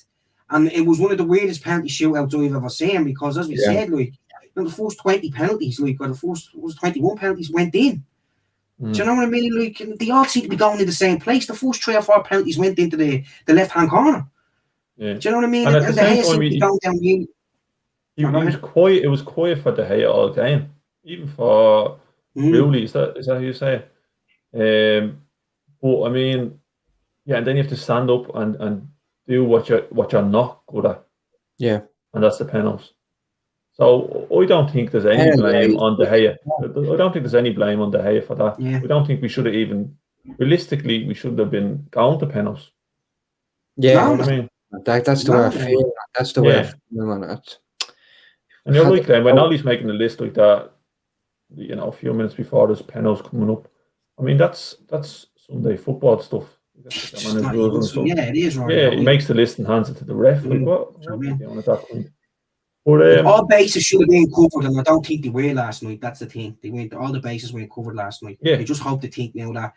and it was one of the weirdest penalty shootouts I've ever seen. Because, as we said, like, the first 20 penalties, or the first 21 penalties went in. Do you know what I mean? Like, they all seem to be going in the same place. The first 3 or 4 penalties went into the left-hand corner. Yeah. Do you know what I mean? And at the same time, be going down the... It was quiet for De Gea all game, even for Rulli. Is that how you say it? But I mean, and then you have to stand up and do what you're not good at. Yeah, and that's the penalties. So I don't think there's any blame on De Gea. I don't think there's any blame on De Gea for that. Yeah. I don't think we should have even realistically we should have been going to penalties. Yeah, you know what I mean? That's the way I feel. That's the way I feel on it. And you're right, Glenn, when Ollie's making a list like that, a few minutes before there's penalties coming up. I mean, that's Sunday football stuff. Yeah, it is. Right. Yeah, he makes the list and hands it to the ref. Like, what are we doing at that point? But, all bases should have been covered, and I don't think they were last night. That's the thing. All the bases were covered last night. Yeah. I just hope to think now that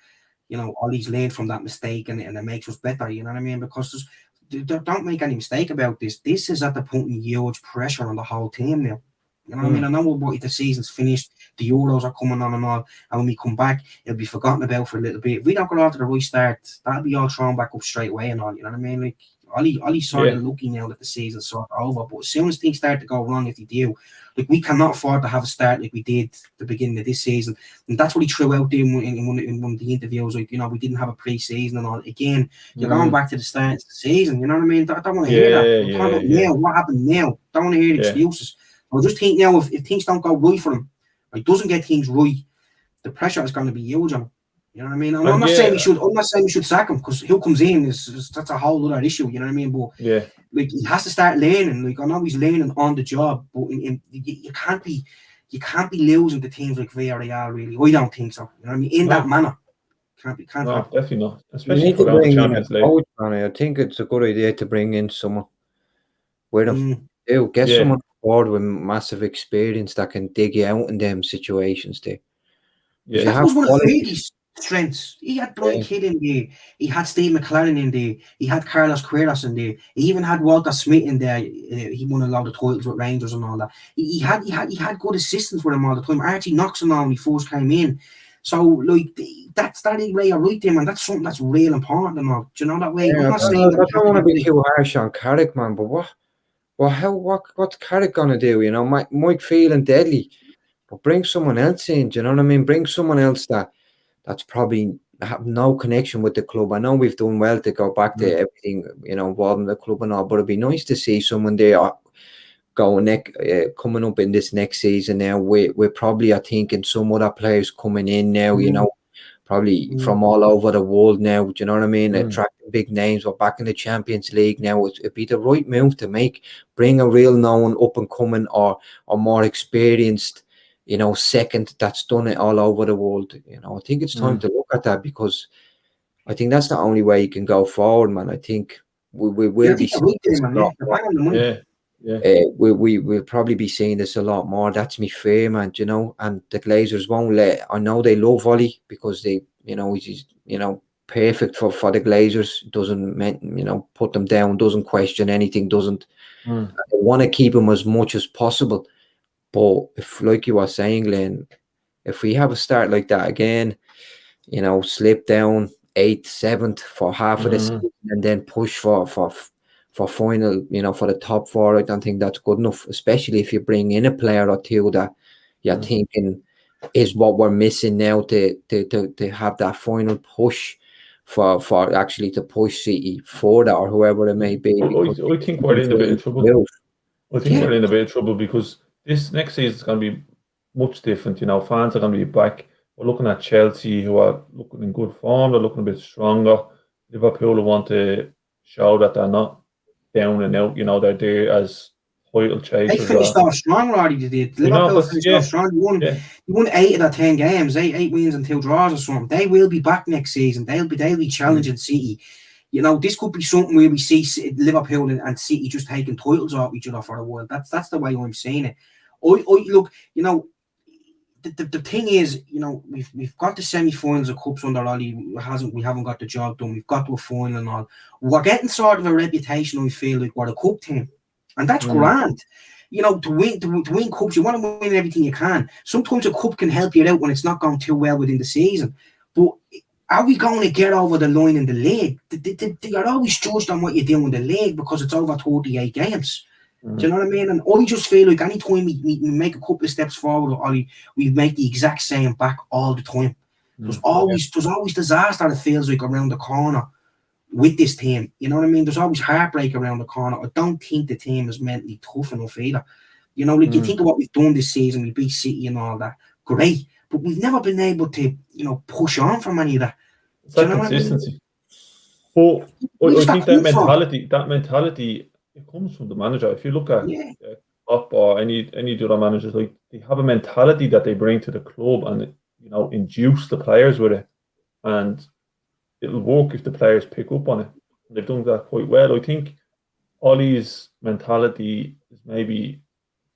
Ollie's learned from that mistake and it makes us better. You know what I mean? Because don't make any mistake about this. This is at the point in huge pressure on the whole team now. You know what I mean? I know what the season's finished, the Euros are coming on and all, and when we come back, it'll be forgotten about for a little bit. If we don't get off to the right start, that'll be all thrown back up straight away and all. You know what I mean? Like Ollie's sort of lucky now that the season's sort of over. But as soon as things start to go wrong, if they do, like we cannot afford to have a start like we did at the beginning of this season. And that's what he threw out there in one of the interviews. Like, we didn't have a pre-season and all. Again, you're going back to the start of the season. You know what I mean? I don't want to hear that. Now, what happened now? Don't want to hear excuses. I just think now if things don't go right for him, he doesn't get things right, the pressure is going to be huge on him. You know what I mean? I'm And not saying we should. I'm not saying we should sack him because who comes in is that's a whole other issue. You know what I mean? But yeah, like he has to start learning. Like I know he's learning on the job, but you can't be losing to teams like Villareal. Really, I don't think so. You know what I mean? In that no, manner, can't no, happen. definitely not. You Especially need for to going to bring in a Champions League. coach, man. I think it's a good idea to bring in someone with him. Get Yeah, someone forward with massive experience that can dig you out in them situations there. Because yeah, you That have was one of quality. Fergie's strengths. He had Brian Yeah. Kidd in there. He had Steve McLaren in there. He had Carlos Queiroz in there. He even had Walter Smith in there. He won a lot of titles with Rangers and all that. He had good assistants with him all the time. Archie Knox and all when he first came in. So like that's that way of right there, man. That's something that's real important and all. Do you know that way? Yeah, I'm not saying that I we have don't want to be like, too harsh on Carrick, man, but what's Carrick gonna do? You know, Mike Phelan deadly, but bring someone else in. Do you know what I mean? Bring someone else that's probably have no connection with the club. I know we've done well to go back to everything, you know, involved in the club and all, but it'd be nice to see someone there coming up in this next season. Now we're probably, I think, in some other players coming in now, you know, probably from all over the world now. Do you know what I mean? Attracting big names. We're back in the Champions League now. It'd be the right move to make. Bring a real known up and coming or more experienced, you know, second that's done it all over the world. You know, I think it's time to look at that because I think that's the only way you can go forward, man. I think we will be seeing this a lot more. yeah, yeah. We'll probably be seeing this a lot more. That's me fear, man. You know, and the Glazers won't let. I know they love Ollie because they, you know, he's perfect for the Glazers. Doesn't put them down. Doesn't question anything. Doesn't they want to keep him as much as possible. But if, like you were saying, Glenn, if we have a start like that again, you know, slip down 8th, 7th for half of the season and then push for final, you know, for the top four, I don't think that's good enough, especially if you bring in a player or two that you're thinking is what we're missing now to have that final push for actually to push City further or whoever it may be. I think we're in a bit of trouble. I think we're in a bit of trouble because this next season is going to be much different. You know, fans are going to be back. We're looking at Chelsea, who are looking in good form. They're looking a bit stronger. Liverpool want to show that they're not down and out. You know, they're there as title they chasers. finished off strong, Roddy. They did. Liverpool finished off strong. They won 8 of their 10 games, 8 wins and 2 draws or something. They will be back next season. They'll be challenging City. You know, this could be something where we see Liverpool and City just taking titles off each other for a while. That's the way I'm saying it. I look, you know, the thing is, you know, we've got the semi-finals of cups under Ollie. We haven't got the job done. We've got to a final and all. We're getting sort of a reputation, I feel like we're a cup team, and that's grand. You know, to win cups, you want to win everything you can. Sometimes a cup can help you out when it's not going too well within the season. But are we going to get over the line in the league? You're always judged on what you do in the league because it's over 38 games. Do you know what I mean? And I just feel like anytime we make a couple of steps forward, Ollie, we make the exact same back all the time. There's always disaster, it feels like, around the corner with this team. You know what I mean? There's always heartbreak around the corner. I don't think the team is mentally tough enough either. You know, like you think of what we've done this season, we beat City and all that. Great. But we've never been able to, you know, push on from any of that. It's that consistency. But I think that mentality, it comes from the manager. If you look at Klopp or any other managers, like they have a mentality that they bring to the club and, you know, induce the players with it, and it'll work if the players pick up on it. And they've done that quite well. I think Ollie's mentality is maybe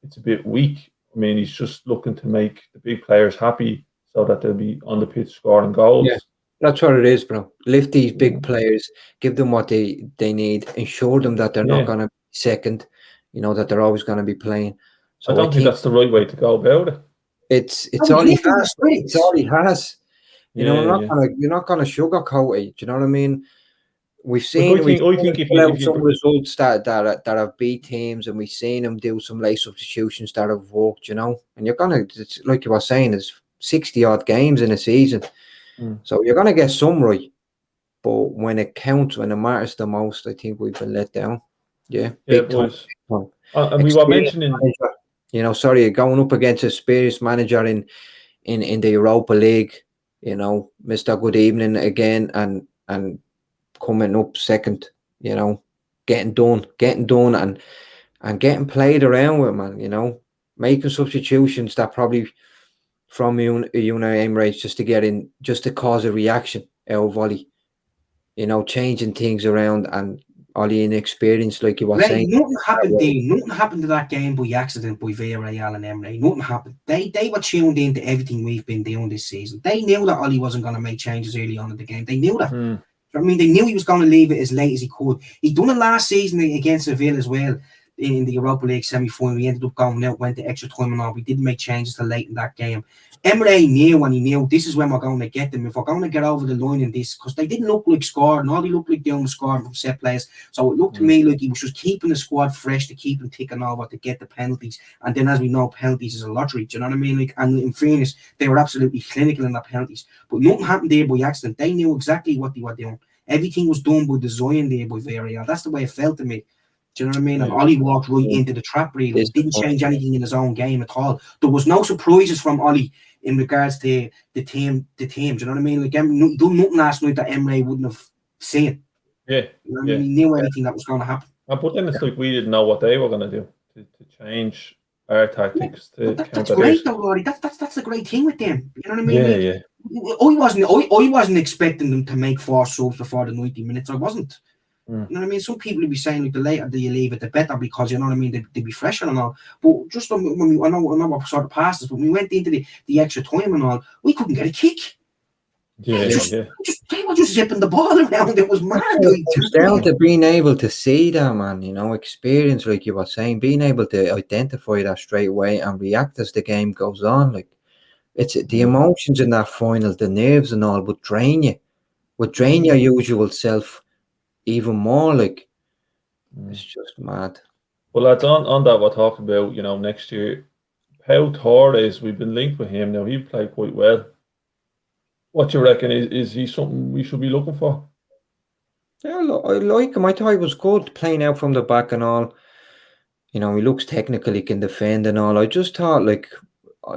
it's a bit weak. I mean, he's just looking to make the big players happy so that they'll be on the pitch scoring goals. Yeah. That's what it is, bro. Lift these big players, give them what they need, ensure them that they're not going to be second, you know, that they're always going to be playing. So I don't think that's the right way to go about it. It's all he has. It's all he has. You know, you're not gonna sugarcoat it. Do you know what I mean? We've seen some results that have beat teams, and we've seen him do some late substitutions that have worked. You know, and it's like you were saying, there's 60 odd games in a season. So you're going to get some right. But when it counts, when it matters the most, I think we've been let down. Yeah, big time. And we were mentioning... manager, you know, going up against a experienced manager in the Europa League, Mr. Good Evening again, and coming up second, getting done, and getting played around with, man, making substitutions that probably from Unai Emirates just to get in, just to cause a reaction out of Ollie, changing things around, and Ollie inexperienced, like you were Right, saying. nothing happened there. Nothing happened to that game by accident by Villareal and Emre. Nothing happened. They were tuned into everything we've been doing this season. They knew that Ollie wasn't going to make changes early on in the game. They knew that. I mean, they knew he was going to leave it as late as he could. He done it last season against Seville as well in the Europa League semi-final. We ended up going out, went to extra time and all. We didn't make changes till late in that game. Emre knew, and he knew this is when we're going to get them. If we're going to get over the line in this, because they didn't look like scoring, all they looked like doing was scoring from set plays. So it looked to me like he was just keeping the squad fresh to keep them ticking over to get the penalties. And then, as we know, penalties is a lottery. Do you know what I mean? Like, and in fairness, they were absolutely clinical in their penalties. But nothing happened there by accident. They knew exactly what they were doing. Everything was done by design there by Villareal. That's the way it felt to me. Do you know what I mean? And Ollie walked right into the trap, really. He didn't change anything in his own game at all. There was no surprises from Ollie in regards to the team. Do you know what I mean? Like, he done nothing last night that Emre wouldn't have seen. Yeah. You know what I mean? He knew everything that was going to happen. But then it's like we didn't know what they were going to do to change our tactics to that's great, though, Rory. That's the great thing with them. You know what I mean? Yeah, I wasn't expecting them to make 4 subs before the 90 minutes. I wasn't. You know what I mean? Some people would be saying, like, the later that you leave it, the better, because, you know what I mean, they'd be fresher and all. But just when I know what sort of passes, but when we went into the extra time and all, we couldn't get a kick. They were just zipping the ball around. It was mad. It's down to being able to see that, man, experience, like you were saying, being able to identify that straight away and react as the game goes on. Like, it's the emotions in that final, the nerves and all, would drain you. Would drain your usual self even more. Like, it's just mad. Well, lads, on that we're talking about, next year, Pau Torres, we've been linked with him now. He played quite well. What do you reckon? Is he something we should be looking for? Yeah, I like him. I thought he was good playing out from the back and all. He looks technical, he can defend and all. I just thought, like,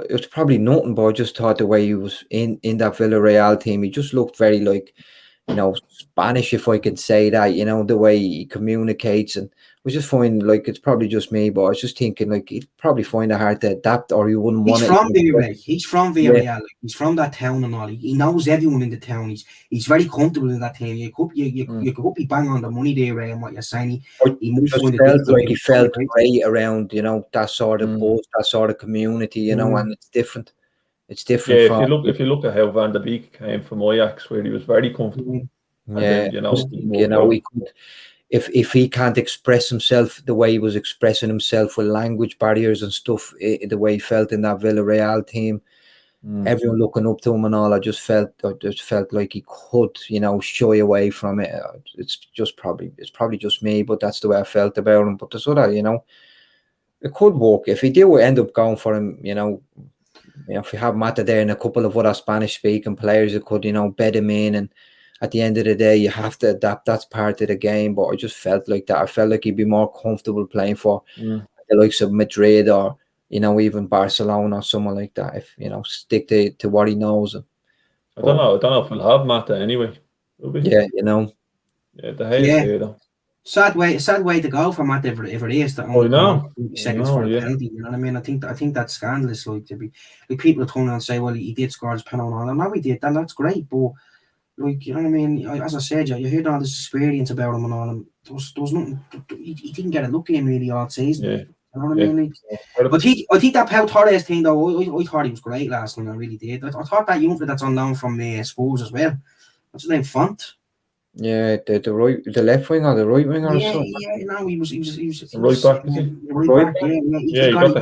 it was probably nothing, but I just thought the way he was in that Villareal team, he just looked very, like, Spanish, if I can say that, the way he communicates. And I was just finding, like, it's probably just me, but I was just thinking, like, he'd probably find it hard to adapt, or he wouldn't want it. He's from Villareal. Yeah. Like, he's from that town and all. He knows everyone in the town. He's very comfortable in that team. You could be bang on the money there, Ray, and what you're saying. He felt great around, that sort of buzz, that sort of community, and it's different. It's different. Yeah, if you look at how Van der Beek came from Ajax, where he was very comfortable. Yeah, then, we could, if he can't express himself the way he was expressing himself with language barriers and stuff, the way he felt in that Villareal team, everyone looking up to him and all, I just felt like he could, shy away from it. It's probably just me, but that's the way I felt about him. But there's other, it could work if he do end up going for him, if we have Mata there and a couple of other Spanish-speaking players, it could, bed him in. And at the end of the day, you have to adapt. That's part of the game. But I just felt like that. I felt like he'd be more comfortable playing for the likes of Madrid or, even Barcelona or someone like that. If, stick to what he knows. I don't know if we'll have Mata anyway. Will we? Yeah, Yeah, the hay is there, though. Sad way to go for Matt if it is that only seconds for a penalty. You know what I mean? I think that's scandalous. Like, to be like, people are turning around and say, well, he did score his penalty and all. No, he did, and that's great. But, like, you know what I mean? As I said, you heard all this experience about him and all. And there was nothing. He didn't get a look in really all season. Yeah. You know what I mean? Like, but I think that Pau Torres thing, though, I thought he was great last night. I really did. I thought that young that's on loan from Spurs as well. What's his name? Font. Yeah, the left wing or the right wing or something. Yeah, he was right back. Right back. Yeah, he got the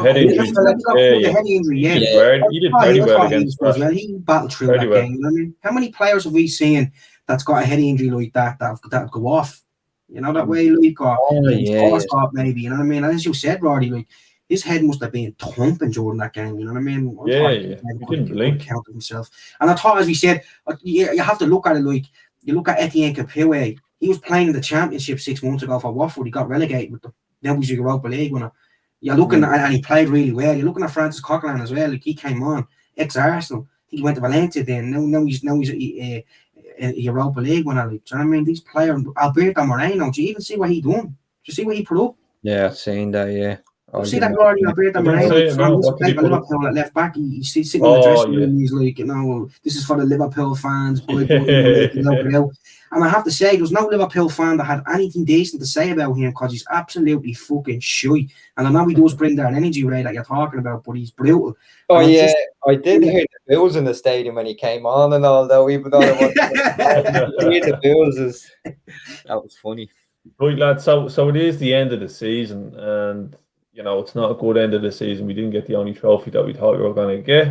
head injury. He did very well against us. Well, he battled through that game. I mean, how many players have we seen that's got a head injury like that go off? That way, like, or maybe. You know what I mean? As you said, Roddy, like, his head must have been thumping during that game. You know what I mean? He didn't blink. Counted himself. And I thought, as we said, you have to look at it like. You look at Etienne Capiwe, he was playing in the Championship 6 months ago for Watford. He got relegated with them. Now he's a Europa League winner. You're looking at, and he played really well. You're looking at Francis Coquelin as well. Like, he came on, ex-Arsenal. he went to Valencia then. Now he's Europa League winner. Like, do you know what I mean? These players, Alberto Moreno, do you even see what he done? Do you see what he put up? Yeah, saying that. Yeah, You I'll see give that him Rory that. Alberto I didn't Moreno? say it, no. He's What did he playing for put up? Liverpool at left back. He's sitting in the Oh, dressing room. yeah. And he's like, this is for the Liverpool fans. Boy, out. And I have to say, there was no Liverpool fan that had anything decent to say about him because he's absolutely fucking shy. And I know he does bring that energy, Ray, that you're talking about, but he's brutal. Oh And yeah, I did hear the Bills in the stadium when he came on and all. Though, even though it wasn't the Bills, that was funny. Right, lads. So it is the end of the season, and it's not a good end of the season. We didn't get the only trophy that we thought we were going to get,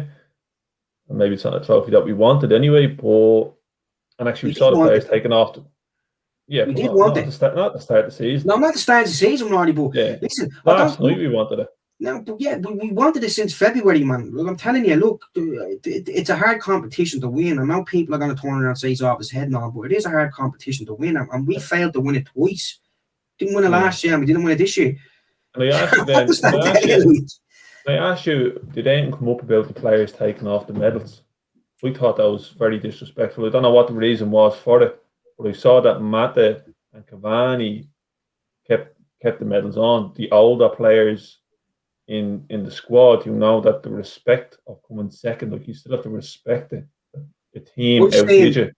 and maybe it's not a trophy that we wanted anyway. And actually, we saw the players taken off. Yeah, we but did want not it. at the start. Not at the start of the season. No, not the start of the season, Roddy. But Yeah, listen, last night we wanted it. No, but yeah, we wanted it since February, man. Look, I'm telling you, look, it's a hard competition to win. I know people are going to turn around and say he's off his head now, but it is a hard competition to win, and we failed to win it twice. Didn't win it last year, and we didn't win it this year. And I asked you then, I asked you, did anything come up about the players taking off the medals? We thought that was very disrespectful. I don't know what the reason was for it, but I saw that Mata and Cavani kept the medals on. The older players in the squad, that the respect of coming second, like you still have to respect the team outdid you.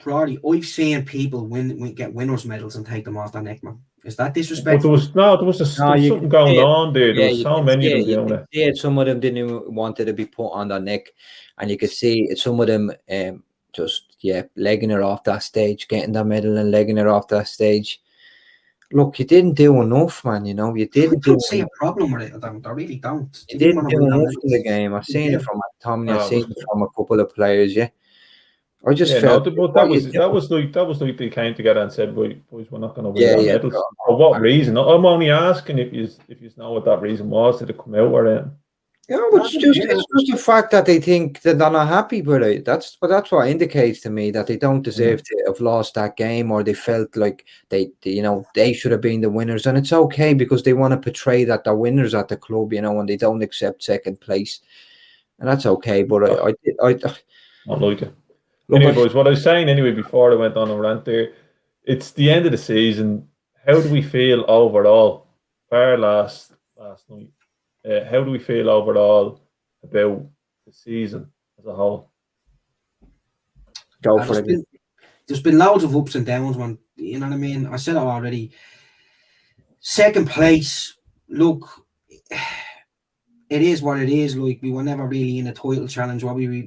Brody, I've seen people get winners' medals and take them off their neck, man. Is that disrespectful? But there was something going on there. There was so many of them doing it. Yeah, some of them didn't want it to be put on their neck, and you could see some of them just legging it off that stage, getting that medal and legging it off that stage. Look, you didn't do enough, man. You didn't do see a problem with it. I really don't. You didn't do enough in the game. I've seen it from Tommy. I've seen it from a couple of players. Yeah, I just felt. But that was like they came together and said, "Boys, we're not going to win our medals." For what reason? I'm only asking if you know what that reason was. Did it come out or anything? Yeah, it's just the fact that they think that they're not happy with it. That's what indicates to me that they don't deserve to have lost that game, or they felt like they should have been the winners. And it's okay because they want to portray that they're winners at the club, and they don't accept second place, and that's okay. But I don't like it. Anyway, boys, what I was saying anyway before I went on a rant there, it's the end of the season. How do we feel overall? Bar last night. How do we feel overall about the season as a whole? Go for it. There's been loads of ups and downs, man. You know what I mean? I said it already. Second place, look, it is what it is. Like, we were never really in a title challenge. Where we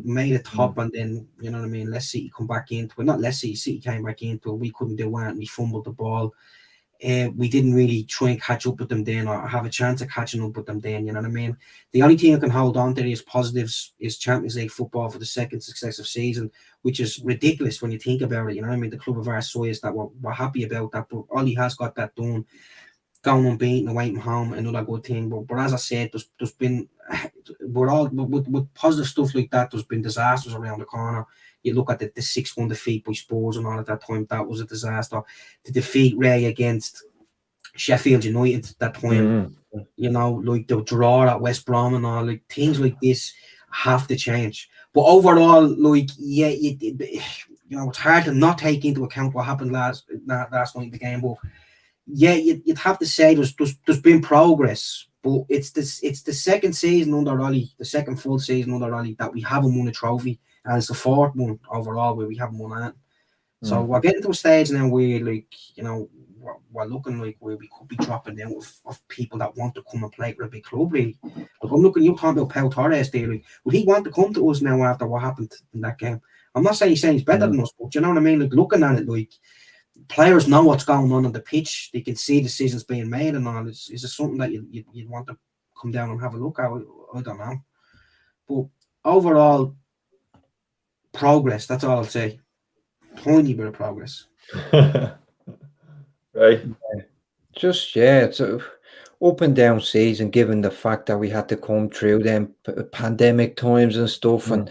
made it top, and then, you know what I mean, Leicester City come back into it. Not Leicester City came back into it. We couldn't do that, and we fumbled the ball. We didn't really try and catch up with them then, or have a chance of catching up with them then, you know what I mean? The only thing I can hold on to is positives is Champions League football for the second successive season, which is ridiculous when you think about it, you know what I mean? The club of our size that we're happy about that, but Ollie has got that done, going unbeaten away from home, another good thing. But as I said, there's been, with positive stuff like that, there's been disasters around the corner. You look at the 6-1 defeat by Spurs and all at that time, that was a disaster. The defeat, Ray, against Sheffield United that time, like the draw at West Brom and all, like things like this have to change. But overall, like, it's hard to not take into account what happened last night in the game. But yeah, you'd have to say there's been progress. But it's the second season under Ollie, the second full season under Ollie that we haven't won a trophy. And it's the fourth one overall where we haven't won that. So we're getting to a stage now where, like, we're looking like where we could be dropping out of people that want to come and play for a big club, really. Like, I'm looking, you're talking about Pau Torres there. Like, would he want to come to us now after what happened in that game? I'm not saying he's better than us, but you know what I mean? Like, looking at it, like, players know what's going on the pitch. They can see decisions being made and all. Is it something that you'd want to come down and have a look at? I don't know. But overall, progress, that's all I'll say. Tiny bit of progress. Right. It's a up and down season, given the fact that we had to come through them pandemic times and stuff. And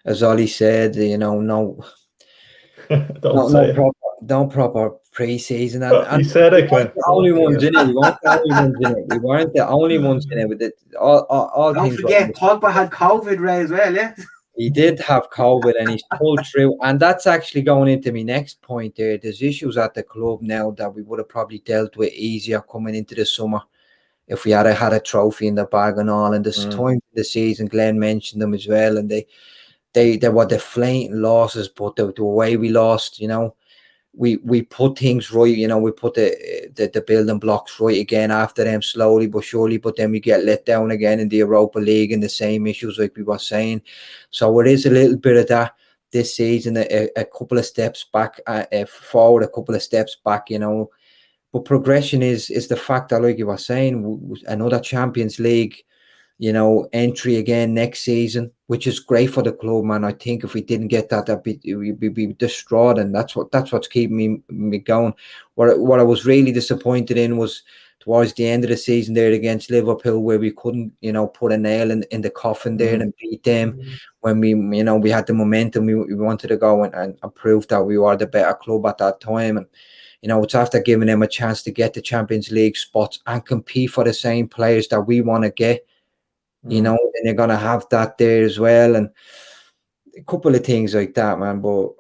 as Ollie said, no proper pre-season. And he said it, we weren't the only ones in it. We weren't the only ones in it. All don't forget, Pogba had COVID, Ray, as well, yeah? He did have COVID and he's pulled through. And that's actually going into my next point there. There's issues at the club now that we would have probably dealt with easier coming into the summer if we had a trophy in the bag and all. And there's times in the season, Glenn mentioned them as well, and they were deflating losses, but the way we lost, we put things right, we put the building blocks right again after them slowly but surely, but then we get let down again in the Europa League and the same issues like we were saying. So it is a little bit of that this season, a couple of steps back, forward, a couple of steps back, but progression is the fact that, like you were saying, another Champions League entry again next season, which is great for the club, man. I think if we didn't get that, we'd be distraught, and that's what's keeping me going. What I was really disappointed in was towards the end of the season there against Liverpool, where we couldn't, put a nail in the coffin there and beat them when we had the momentum. We wanted to go and prove that we were the better club at that time, and it's after giving them a chance to get the Champions League spots and compete for the same players that we want to get. And you're gonna have that there as well, and a couple of things like that, man. But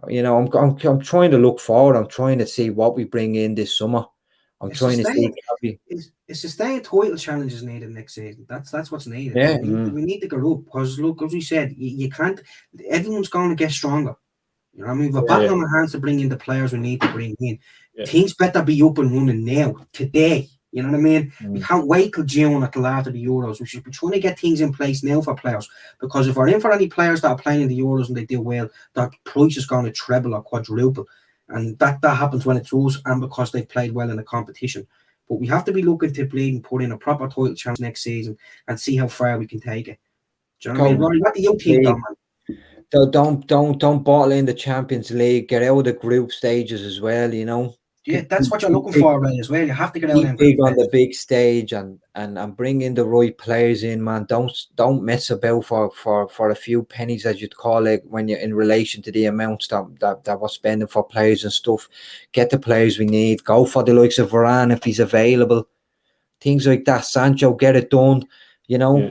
I'm trying to look forward. I'm trying to see what we bring in this summer. I'm trying to see. It's sustained title challenges needed next season. That's what's needed. Yeah. We need to go up because look, as we said, you can't. Everyone's going to get stronger. You know what I mean? We're battling on our hands to bring in the players we need to bring in. Yeah. Things better be up and running now, today. You know what I mean? We can't wait till June or till after the Euros. We should be trying to get things in place now for players, because if we're in for any players that are playing in the Euros and they do well, that price is going to treble or quadruple. And that happens when it's us and because they've played well in the competition. But we have to be looking to play and put in a proper title chance next season and see how far we can take it. Do you know what I mean? Ronnie, what do you think, though, man? Don't bottle in the Champions League. Get out of the group stages as well. Yeah, that's what you're looking for, right? As well, you have to get out and big on the big stage and bring in the right players in, man. Don't mess about for a few pennies, as you'd call it, when you're in relation to the amounts that we're spending for players and stuff. Get the players we need. Go for the likes of Varane if he's available. Things like that. Sancho, get it done. Yeah.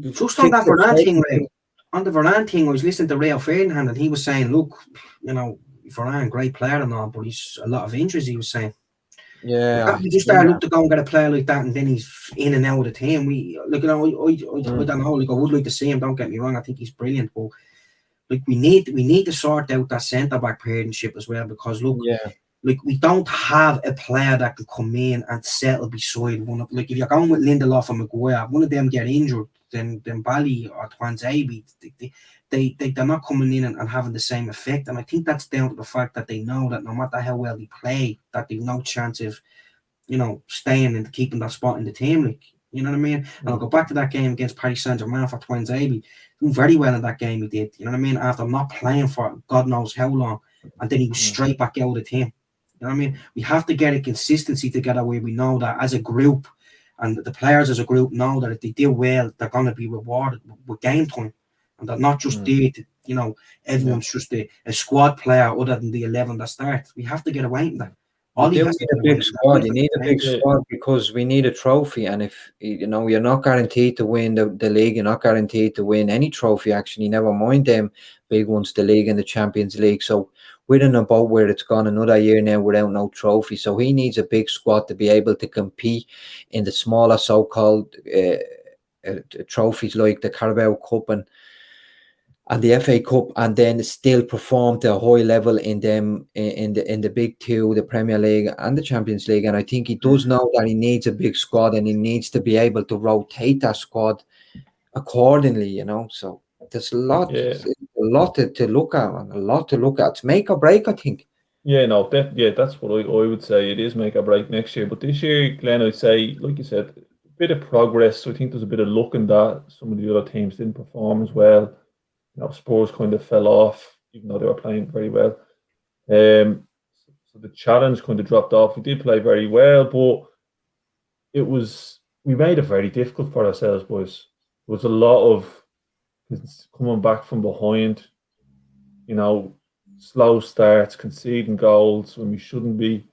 Just on that Varane thing, Ray. On the Varane thing, I was listening to Rio Ferdinand and he was saying, look, Varane, great player and all, but he's a lot of injuries, he was saying. Yeah. We just started to go and get a player like that, and then he's in and out of the team. I don't know, like, I would like to see him, don't get me wrong, I think he's brilliant, but like we need to sort out that centre-back partnership as well, because look, like we don't have a player that can come in and settle beside one of, like, if you're going with Lindelof and Maguire, one of them get injured, then Bali or Twanzebe, they're not coming in and having the same effect. And I think that's down to the fact that they know that no matter how well they play, that they've no chance of, staying and keeping that spot in the team. Like, you know what I mean? And I'll go back to that game against Paris Saint-Germain for Twanzebe. Doing very well in that game he did. You know what I mean? After not playing for God knows how long. And then he was straight back out of the team. You know what I mean? We have to get a consistency together where we know that as a group, and the players as a group know that if they do well, they're going to be rewarded with game time. And they're not just there to, everyone's just a squad player other than the 11 that starts. We have to get away from that. You need a big squad. You need a big squad because we need a trophy. And if, you're not guaranteed to win the league, you're not guaranteed to win any trophy, actually, never mind them big ones, the league and the Champions League. So we're in a boat where it's gone another year now without no trophy. So he needs a big squad to be able to compete in the smaller so-called trophies like the Carabao Cup and the FA Cup, and then still perform to a high level in them in the big two, the Premier League and the Champions League. And I think he does know that he needs a big squad and he needs to be able to rotate that squad accordingly, So there's a lot to look at, man. A lot to look at. It's make or break, I think. Yeah, no, that's what I would say. It is make or break next year. But this year, Glenn, I'd say, like you said, a bit of progress. So I think there's a bit of luck in that. Some of the other teams didn't perform as well. Spurs kind of fell off, even though they were playing very well. So the challenge kind of dropped off. We did play very well, but we made it very difficult for ourselves, boys. There was a lot of coming back from behind, slow starts, conceding goals when we shouldn't be.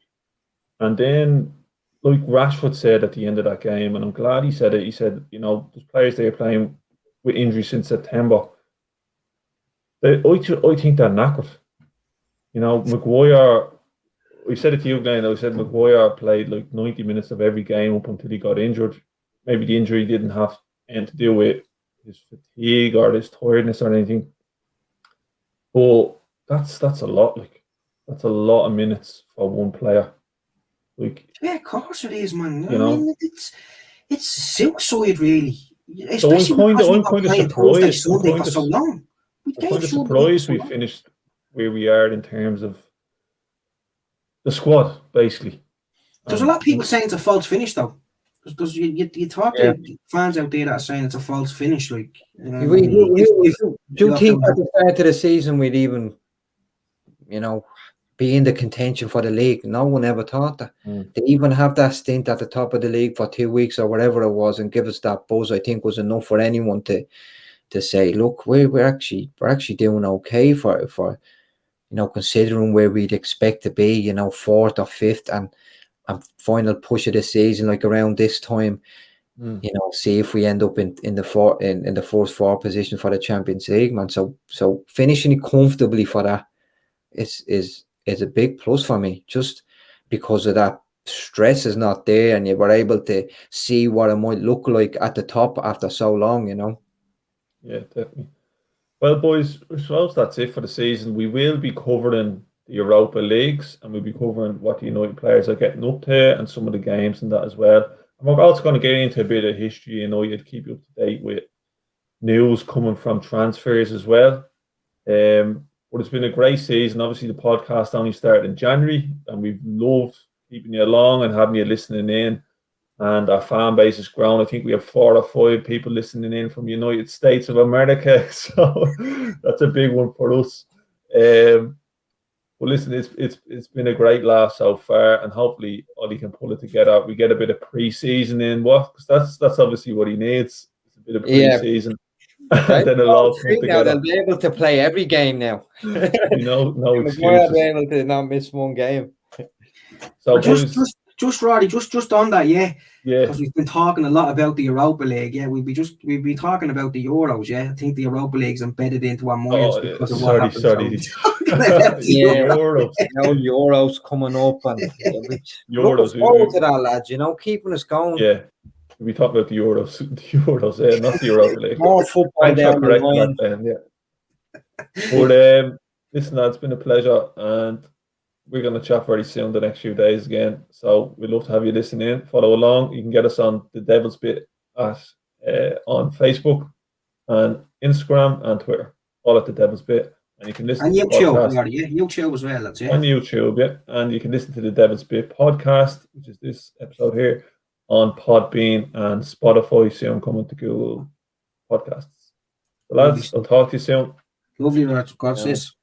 And then, like Rashford said at the end of that game, and I'm glad he said it, he said, there's players there playing with injury since September. I think they're knackered. You know, Maguire. We said it to you, Glenn. I said Maguire played like 90 minutes of every game up until he got injured. Maybe the injury didn't have anything to do with his fatigue or his tiredness or anything. But that's a lot. Like that's a lot of minutes for one player. Like Yeah, of course it is, man. you know. It's suicide, really. So Especially because we I'm were kind of playing Thursday, surprised. Sunday for so long. I'm kind of surprised we finished where we are in terms of the squad, basically. There's a lot of people saying it's a false finish, though. You talk to fans out there that are saying it's a false finish, like. Do you think at the start of the season we'd even, be in the contention for the league? No one ever thought that. To even have that stint at the top of the league for 2 weeks or whatever it was and give us that buzz, I think was enough for anyone to say, look, we're actually doing okay for considering where we'd expect to be, fourth or fifth and final push of the season, like around this time, see if we end up in the first four position for the Champions League, man. So finishing it comfortably for that is a big plus for me, just because of that stress is not there, and you were able to see what it might look like at the top after so long, Yeah, definitely. Well, boys, I suppose that's it for the season. We will be covering the Europa Leagues, and we'll be covering what the United players are getting up to and some of the games and that as well. And we're also going to get into a bit of history, to keep you up to date with news coming from transfers as well. But it's been a great season. Obviously, the podcast only started in January, and we've loved keeping you along and having you listening in. And our fan base has grown. I think we have 4 or 5 people listening in from United States of America, so that's a big one for us. But listen, it's been a great laugh so far, and hopefully Ollie can pull it together. We get a bit of pre-season in, because that's obviously what he needs. It's a bit of pre-season. Right. Then it'll all come together. They'll be able to play every game now. No excuses. Be able to not miss one game. So just Roddy, just on that, yeah. Because we've been talking a lot about the Europa League. Yeah, we'll be talking about the Euros. Yeah, I think the Europa League's embedded into our minds because of what happened. Euros. The Euros coming up, and Euros. Forward to that, lads. Keeping us going. Yeah, we talk about the Euros. The Euros, not the Europa League. More football down the line. But listen, it's been a pleasure, and we're going to chat very soon the next few days again. So we'd love to have you listen in, follow along. You can get us on the Devil's Bit on Facebook and Instagram and Twitter, all at the Devil's Bit. And you can listen to the podcast. YouTube as well, that's it. On YouTube, yeah. And you can listen to the Devil's Bit podcast, which is this episode here, on Podbean and Spotify, soon coming to Google Podcasts. So lads, I'll talk to you soon. Lovely, lads. God says.